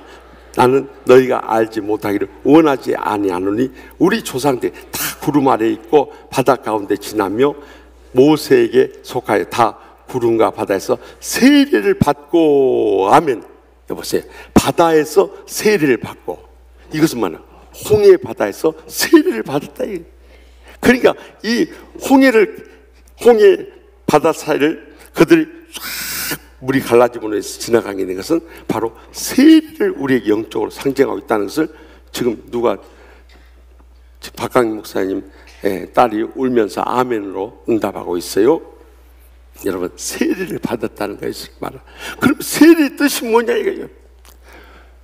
Speaker 5: 나는 너희가 알지 못하기를 원하지 아니하노니 우리 조상들이 다 구름 아래에 있고 바다 가운데 지나며 모세에게 속하여 다 구름과 바다에서 세례를 받고. 아멘. 여보세요. 바다에서 세례를 받고. 이것은 뭐냐? 홍해 바다에서 세례를 받았다. 그러니까 이 홍해 바다 사이를 그들이 쫙 물이 갈라짐으로 해서 지나가게 된 것은 바로 세례를 우리에게 영적으로 상징하고 있다는 것을 지금 누가, 박강희 목사님 딸이 울면서 아멘으로 응답하고 있어요. 여러분, 세례를 받았다는 것이 말이야. 그럼 세례의 뜻이 뭐냐 이거예요.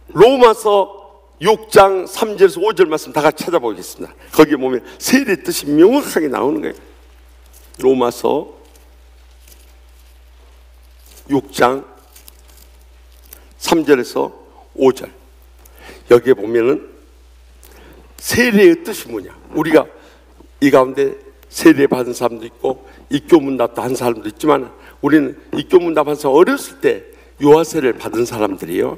Speaker 5: 로마서 6장 3절에서 5절 말씀 다 같이 찾아보겠습니다. 거기에 보면 세례의 뜻이 명확하게 나오는 거예요. 로마서 6장 3절에서 5절 여기에 보면은 세례의 뜻이 뭐냐. 우리가 이 가운데 세례 받은 사람도 있고 입교문답도 한 사람도 있지만 우리는 입교문답 한 사람 어렸을 때 요한세례를 받은 사람들이에요.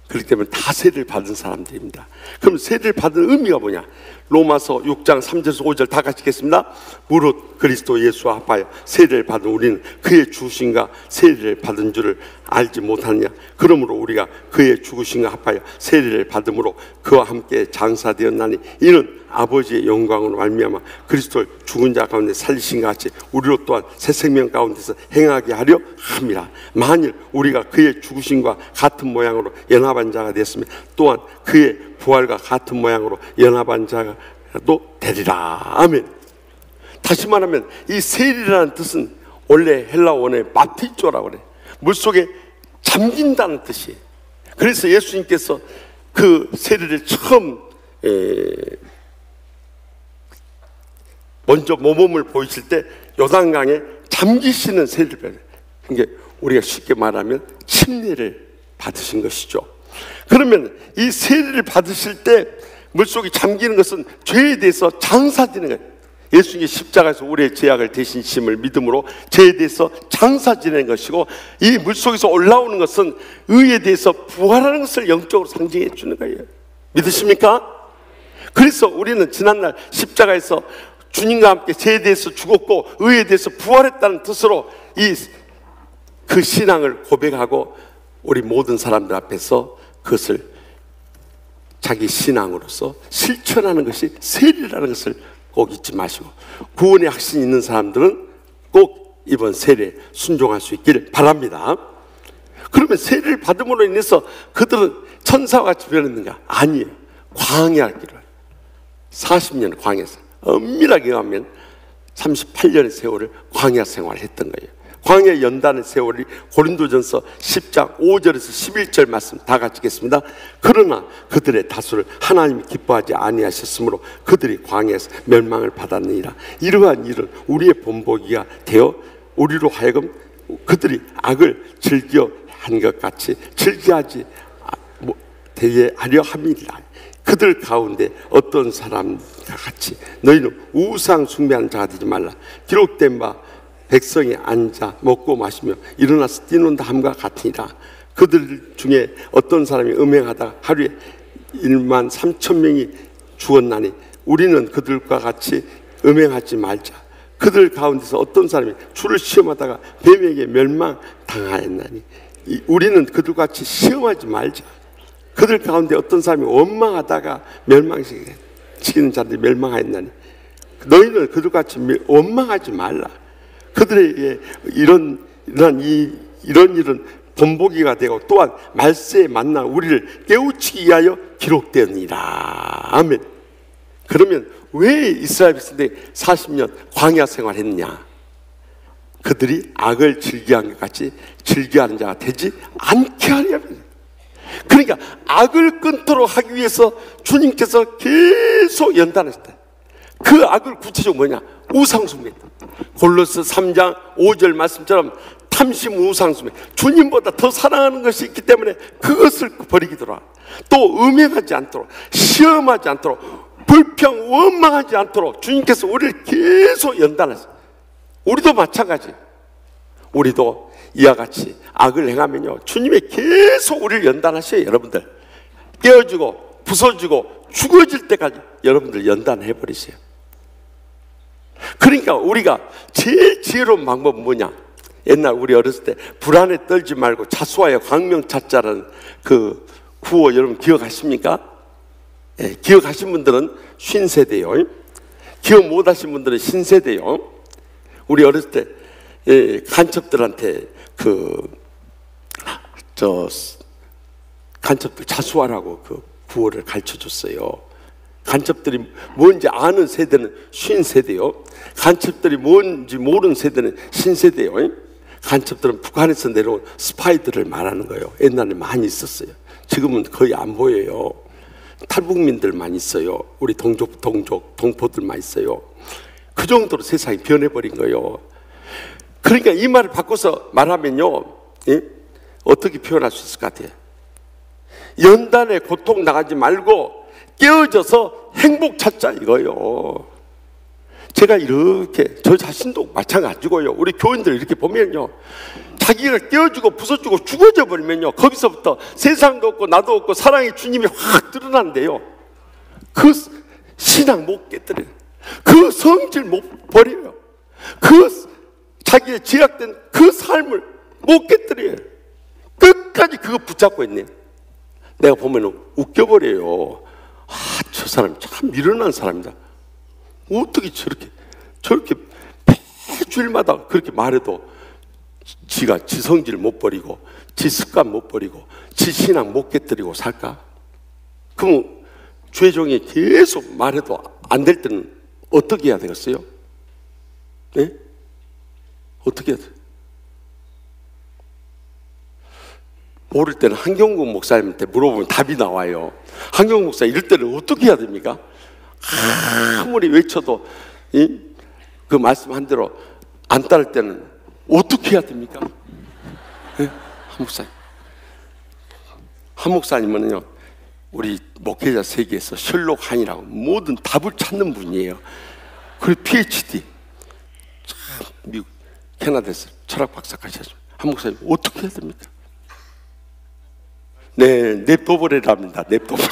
Speaker 5: 그렇기 때문에 다 세례를 받은 사람들입니다. 그럼 세례를 받은 의미가 뭐냐. 로마서 6장 3절에서 5절 다 같이 읽겠습니다. 무릇 그리스도 예수와 합하여 세례를 받은 우리는 그의 죽으심과 세례를 받은 줄을 알지 못하느냐. 그러므로 우리가 그의 죽으심과 합하여 세례를 받음으로 그와 함께 장사되었나니 이는 아버지의 영광으로 말미암아 그리스도를 죽은 자 가운데 살리신 것 같이 우리로 또한 새 생명 가운데서 행하게 하려 함이라. 만일 우리가 그의 죽으심과 같은 모양으로 연합한 자가 되었으면 또한 그의 부활과 같은 모양으로 연합한 자도 되리라. 아멘. 다시 말하면 이 세리라는 뜻은 원래 헬라 원어의 바티조라고 그래. 물속에 잠긴다는 뜻이에요. 그래서 예수님께서 그 세리를 처음 먼저 모범을 보이실 때 요단강에 잠기시는 세리를 배워요. 그러니까 우리가 쉽게 말하면 침례를 받으신 것이죠. 그러면 이 세례를 받으실 때 물속에 잠기는 것은 죄에 대해서 장사지는 거예요. 예수님이 십자가에서 우리의 죄악을 대신 심을 믿음으로 죄에 대해서 장사지는 것이고, 이 물속에서 올라오는 것은 의에 대해서 부활하는 것을 영적으로 상징해 주는 거예요. 믿으십니까? 그래서 우리는 지난날 십자가에서 주님과 함께 죄에 대해서 죽었고 의에 대해서 부활했다는 뜻으로 그 신앙을 고백하고 우리 모든 사람들 앞에서 그것을 자기 신앙으로서 실천하는 것이 세례라는 것을 꼭 잊지 마시고, 구원의 확신이 있는 사람들은 꼭 이번 세례에 순종할 수 있기를 바랍니다. 그러면 세례를 받음으로 인해서 그들은 천사와 같이 변했는가? 아니에요. 광야를 길어요. 40년 광야에서 엄밀하게 가면 38년의 세월을 광야 생활을 했던 거예요. 광야 연단의 세월이 고린도전서 10장 5절에서 11절 말씀 다 같이 읽겠습니다. 그러나 그들의 다수를 하나님이 기뻐하지 아니하셨으므로 그들이 광야에서 멸망을 받았느니라. 이러한 일은 우리의 본보기가 되어 우리로 하여금 그들이 악을 즐겨 한 것 같이 즐겨하지 되게 하려 함이라. 그들 가운데 어떤 사람과 같이 너희는 우상 숭배하는 자가 되지 말라. 기록된 바 백성이 앉아 먹고 마시며 일어나서 뛰는다 함과 같으니라. 그들 중에 어떤 사람이 음행하다가 하루에 1만 3천 명이 죽었나니 우리는 그들과 같이 음행하지 말자. 그들 가운데서 어떤 사람이 주를 시험하다가 뱀에게 멸망당하였나니 우리는 그들과 같이 시험하지 말자. 그들 가운데 어떤 사람이 원망하다가 멸망시키는 자들이 멸망하였나니 너희는 그들과 같이 원망하지 말라. 그들에게 이런 일은 본보기가 되고 또한 말세에 만나 우리를 깨우치기 위하여 기록되었느니라. 아멘. 그러면 왜 이스라엘 백성들이 40년 광야 생활했느냐? 그들이 악을 즐겨한 것 같이 즐겨하는 자가 되지 않게 하려면, 그러니까 악을 끊도록 하기 위해서 주님께서 계속 연단하셨다. 그 악을 구체적으로 뭐냐? 우상숭배. 골로새 3장 5절 말씀처럼 탐심 우상숭배, 주님보다 더 사랑하는 것이 있기 때문에 그것을 버리기더라. 또 음행하지 않도록, 시험하지 않도록, 불평 원망하지 않도록 주님께서 우리를 계속 연단하세요. 우리도 마찬가지. 우리도 이와 같이 악을 행하면요, 주님이 계속 우리를 연단하셔요. 여러분들 깨어지고 부서지고 죽어질 때까지 여러분들 연단해버리세요. 그러니까 우리가 제일 지혜로운 방법은 뭐냐? 옛날 우리 어렸을 때 불안에 떨지 말고 자수하여 광명 찾자라는 그 구호 여러분 기억하십니까? 예, 기억하신 분들은 신세대요. 기억 못하신 분들은 신세대요. 우리 어렸을 때 간첩들한테 간첩들 자수하라고 그 구호를 가르쳐줬어요. 간첩들이 뭔지 아는 세대는 신세대요. 간첩들이 뭔지 모르는 세대는 신세대요. 간첩들은 북한에서 내려온 스파이들을 말하는 거예요. 옛날에 많이 있었어요. 지금은 거의 안 보여요. 탈북민들만 있어요. 우리 동포들만 있어요. 그 정도로 세상이 변해버린 거예요. 그러니까 이 말을 바꿔서 말하면요, 어떻게 표현할 수 있을 것 같아요? 연단에 고통 나가지 말고 깨어져서 행복 찾자 이거요. 제가 이렇게 저 자신도 마찬가지고요. 우리 교인들 이렇게 보면요, 자기가 깨어지고 부서지고 죽어져 버리면요, 거기서부터 세상도 없고 나도 없고 사랑의 주님이 확 드러난대요. 그 신앙 못 깨뜨려요. 그 성질 못 버려요. 그 자기의 제약된 그 삶을 못 깨뜨려요. 끝까지 그거 붙잡고 있네. 내가 보면 웃겨버려요. 아, 저 사람 참 미련한 사람이다. 어떻게 저렇게 매주일마다 그렇게 말해도 지가 지 성질 못 버리고 지 습관 못 버리고 지 신앙 못 깨뜨리고 살까? 그럼 죄종이 계속 말해도 안 될 때는 어떻게 해야 되겠어요? 네? 어떻게 해야 돼요? 모를 때는 한경국 목사님한테 물어보면 답이 나와요. 한경국 목사 이럴 때는 어떻게 해야 됩니까? 아무리 외쳐도 그 말씀한 대로 안 따를 때는 어떻게 해야 됩니까? 네? 한 목사님. 한 목사님은요, 우리 목회자 세계에서 셜록 한이라고 모든 답을 찾는 분이에요. 그리고 PhD. 참 미국 캐나다에서 철학 박사까지 하죠. 한 목사님 어떻게 해야 됩니까? 네, 냅둬버리랍니다. 냅둬버리.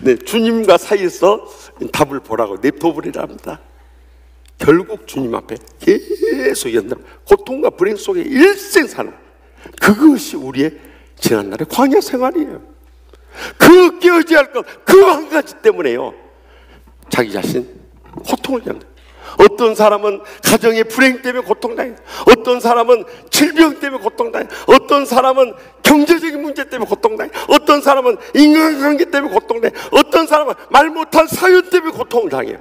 Speaker 5: 네, 주님과 사이에서 답을 보라고 냅둬버리랍니다. 결국 주님 앞에 계속 연단, 고통과 불행 속에 일생 사는, 그것이 우리의 지난날의 광야 생활이에요. 그 깨어져야 할 것, 그 한 가지 때문에요. 자기 자신 고통을 겪는. 어떤 사람은 가정의 불행 때문에 고통당해요. 어떤 사람은 질병 때문에 고통당해요. 어떤 사람은 경제적인 문제 때문에 고통당해요. 어떤 사람은 인간관계 때문에 고통당해요. 어떤 사람은 말 못한 사연 때문에 고통을 당해요.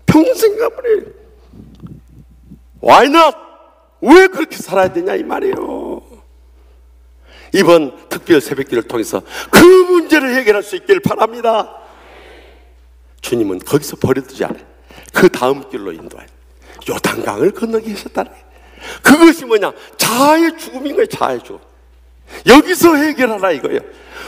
Speaker 5: 평생 가버려요. Why not? 왜 그렇게 살아야 되냐 이 말이에요. 이번 특별 새벽기를 통해서 그 문제를 해결할 수 있기를 바랍니다. 주님은 거기서 버려두지 않아요. 그 다음 길로 인도해요. 요단강을 건너게 하셨다는 거예요. 그것이 뭐냐? 자아의 죽음인 거예요. 자아의 죽음. 여기서 해결하라 이거예요.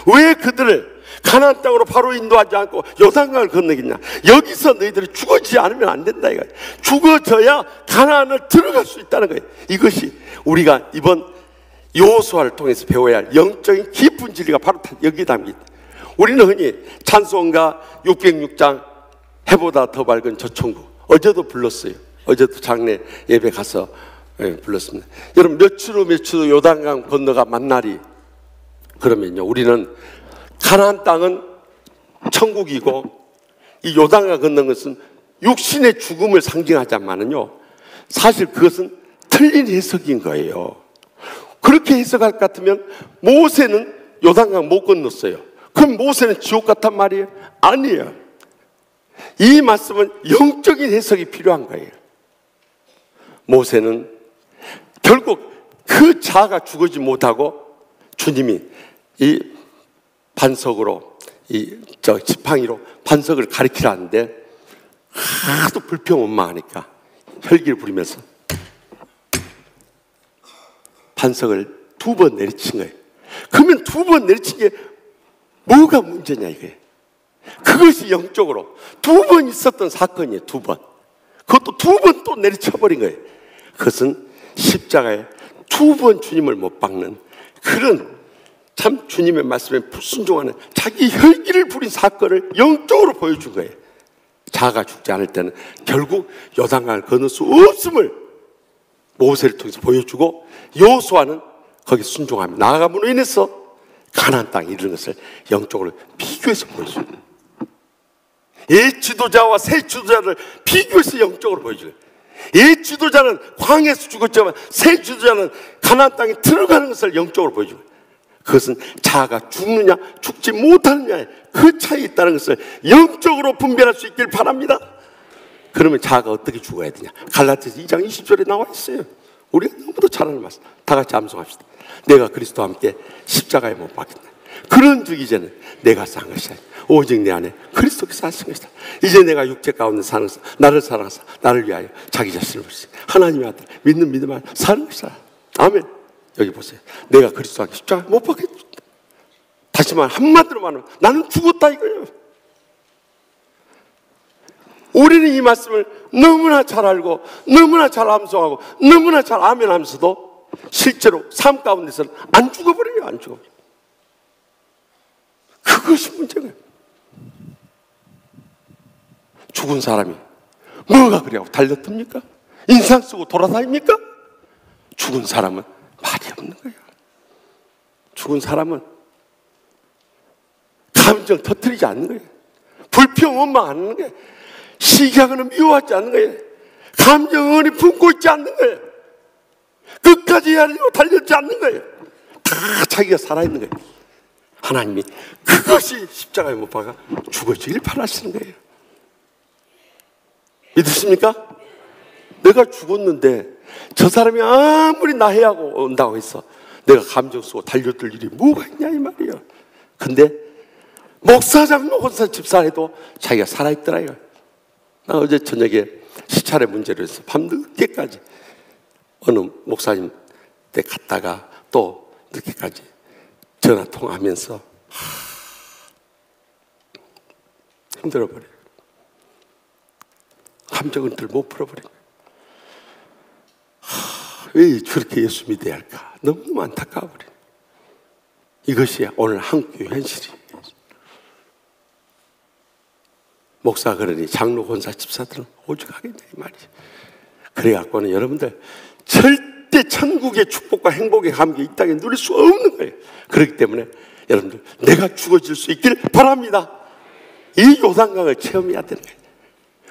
Speaker 5: 왜 그들을 가나안 땅으로 바로 인도하지 않고 요단강을 건너겠냐? 여기서 너희들이 죽어지지 않으면 안 된다 이거예요. 죽어져야 가나안을 들어갈 수 있다는 거예요. 이것이 우리가 이번 여호수아를 통해서 배워야 할 영적인 깊은 진리가 바로 여기 담깁니다. 우리는 흔히 찬송가 606장 해보다 더 밝은 저 천국, 어제도 불렀어요. 어제도 장례 예배 가서 불렀습니다. 여러분 며칠 후 요단강 건너가 만나리. 그러면요, 우리는 가나안 땅은 천국이고 이 요단강 건너는 것은 육신의 죽음을 상징하자마는요, 사실 그것은 틀린 해석인 거예요. 그렇게 해석할 것 같으면 모세는 요단강 못 건넜어요. 그럼 모세는 지옥 같단 말이에요? 아니에요. 이 말씀은 영적인 해석이 필요한 거예요. 모세는 결국 그 자아가 죽어지 못하고 주님이 이 반석으로 지팡이로 반석을 가리키라는데 하도 불평원망하니까 혈기를 부리면서 반석을 2번 내리친 거예요. 그러면 2번 내리친 게 뭐가 문제냐 이거예요. 그것이 영적으로 2번 있었던 사건이에요. 2번. 그것도 2번 또 내리쳐버린 거예요. 그것은 십자가에 2번 주님을 못 박는 그런 참 주님의 말씀에 불순종하는 자기 혈기를 부린 사건을 영적으로 보여준 거예요. 자아가 죽지 않을 때는 결국 요단강을 건널 수 없음을 모세를 통해서 보여주고, 여호수아는 거기 순종하며 나아감으로 인해서 가나안 땅에 이르는 것을 영적으로 비교해서 보여줘요. 옛 지도자와 새 지도자를 비교해서 영적으로 보여줘요. 옛 지도자는 광야에서 죽었지만 새 지도자는 가나안 땅에 들어가는 것을 영적으로 보여줘요. 그것은 자아가 죽느냐 죽지 못하느냐의 그 차이에 있다는 것을 영적으로 분별할 수 있길 바랍니다. 그러면 자아가 어떻게 죽어야 되냐? 갈라디아서 2장 20절에 나와 있어요. 우리가 너무도 잘 아는 말씀. 다 같이 암송합시다. 내가 그리스도와 함께 십자가에 못 박혔다. 그런즉 이제는 내가 산 것이 아니라 오직 내 안에 그리스도께서 하신 것이다. 이제 내가 육체 가운데 사는 것은 나를 사랑하사 나를 위하여 자기 자신을 버리시 하나님의 아들 믿는 믿음 안에 사는 것이다. 아멘. 여기 보세요. 내가 그리스도와 함께 십자가에 못 박혔다. 다시 말 한마디로 말하면 나는 죽었다 이거예요. 우리는 이 말씀을 너무나 잘 알고 너무나 잘 암송하고 너무나 잘 아멘하면서도 실제로 삶 가운데서는 안 죽어버려요. 안 죽어버려요. 그것이 문제예요. 죽은 사람이 뭐가 그래요? 달려듭니까? 인상 쓰고 돌아다닙니까? 죽은 사람은 말이 없는 거예요. 죽은 사람은 감정 터뜨리지 않는 거예요. 불평 원망하는 거예요. 시기하거나 미워하지 않는 거예요. 감정을 품고 있지 않는 거예요. 끝까지 하려고 달려지 않는 거예요. 다 자기가 살아있는 거예요. 하나님이 그것이 십자가에 못 박아 죽어지길 바라시는 거예요. 믿으십니까? 내가 죽었는데 저 사람이 아무리 나 해하고 온다고 해서 내가 감정 쓰고 달려들 일이 뭐가 있냐 이 말이에요. 근데 목사장 목사 집사해도 자기가 살아있더라고요. 나 어제 저녁에 시찰의 문제로 해서 밤늦게까지 어느 목사님 때 갔다가 또 늦게까지 전화 통화하면서 힘들어버려요. 감정을 못 풀어버려요. 왜 저렇게 예수 믿어야 할까? 너무 안타까워버려요. 이것이 오늘 한국교회 현실이에요. 목사 그러니 장로 권사 집사들은 오죽하겠냐 이 말이죠. 그래갖고는 여러분들 절대 천국의 축복과 행복의 감격이 이 땅에 누릴 수 없는 거예요. 그렇기 때문에 여러분들 내가 죽어질 수 있길 바랍니다. 이 요단강을 체험해야 되는 거예요.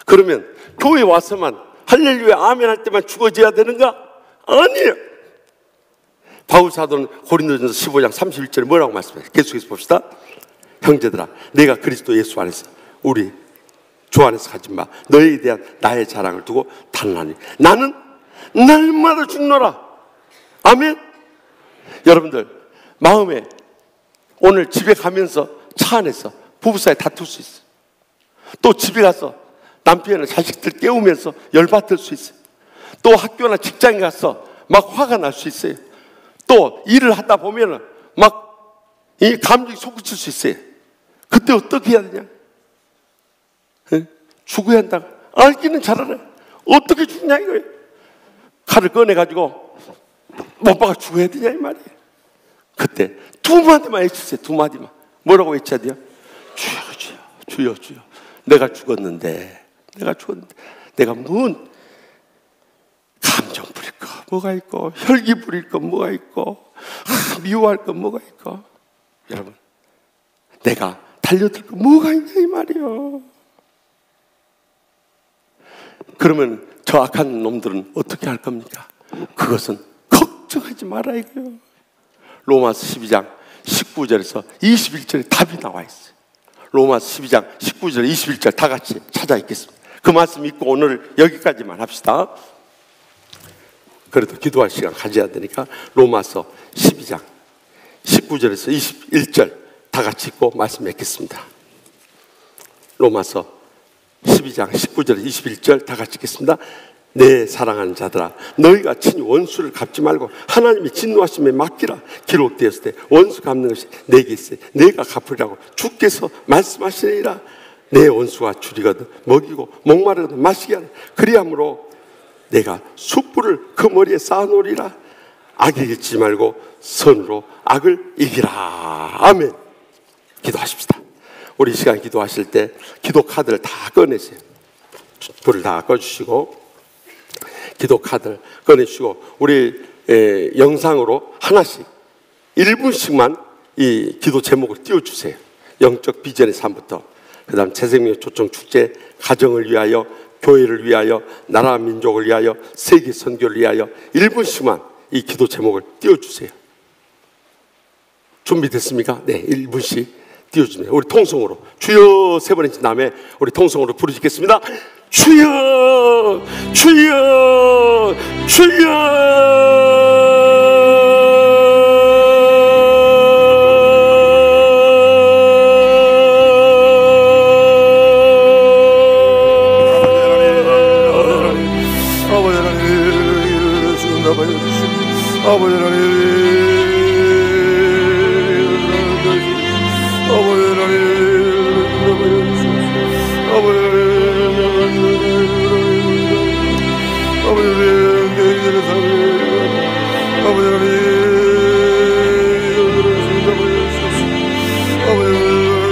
Speaker 5: 그러면 교회 와서만 할렐루야 아멘 할 때만 죽어져야 되는가? 아니에요. 바울 사도는 고린도전서 15장 31절에 뭐라고 말씀해요? 계속해서 봅시다. 형제들아 내가 그리스도 예수 안에서 우리 주 안에서 가진 바 너희에 대한 나의 자랑을 두고 단란히 나는 날마다 죽노라. 아멘. 여러분들 마음에 오늘 집에 가면서 차 안에서 부부 사이 다툴 수 있어요. 또 집에 가서 남편이나 자식들 깨우면서 열받을 수 있어요. 또 학교나 직장에 가서 막 화가 날 수 있어요. 또 일을 하다 보면은 막 이 감정이 솟구칠 수 있어요. 그때 어떻게 해야 되냐? 죽어야 한다. 알기는 잘 알아요. 어떻게 죽냐 이거예요. 칼을 꺼내가지고 못 박아 죽어야 되냐 이 말이에요. 그때 두 마디만 외치세요. 두 마디만. 뭐라고 외쳐야 돼요? 주여 주여 주여 주여. 내가 죽었는데 내가 뭔 감정 부릴 거 뭐가 있고 혈기 부릴 거 뭐가 있고 미워할 거 뭐가 있고 여러분 내가 달려들 거 뭐가 있냐 이 말이에요. 그러면 저 악한 놈들은 어떻게 할 겁니까? 그것은 걱정하지 마라 이거요. 로마서 12장 19절에서 21절에 답이 나와 있어요. 로마서 12장 19절 21절 다 같이 찾아 읽겠습니다. 그 말씀 읽고 오늘 여기까지만 합시다. 그래도 기도할 시간 가져야 되니까 로마서 12장 19절에서 21절 다 같이 읽고 말씀 맺겠습니다. 로마서 12장 19절 21절 다 같이 읽겠습니다. 내 사랑하는 자들아 너희가 친히 원수를 갚지 말고 하나님의 진노하심에 맡기라. 기록되었을 때 원수 갚는 것이 내게 있으니 내가 갚으리라고 주께서 말씀하시니라. 내 원수가 줄이거든 먹이고 목마르거든 마시게 하라. 그리함으로 내가 숯불을 그 머리에 쌓아놓으리라. 악을 잊지 말고 선으로 악을 이기라. 아멘. 기도하십시다. 우리 이 시간 기도하실 때 기도 카드를 다 꺼내세요. 불을 다 꺼주시고 기도 카드를 꺼내주시고 우리 영상으로 하나씩 1분씩만 이 기도 제목을 띄워주세요. 영적 비전의 삶부터 그 다음 재생명 초청축제 가정을 위하여 교회를 위하여 나라 민족을 위하여 세계 선교를 위하여 1분씩만 이 기도 제목을 띄워주세요. 준비됐습니까? 네, 1분씩 띄워주세요. 우리 통성으로 주여 세 번 외친 다음에 우리 통성으로 부르시겠습니다. 주여 주여 주여.
Speaker 4: 아버지 하나님 아버지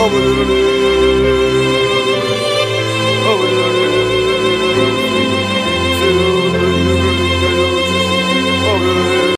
Speaker 4: Hallelujah.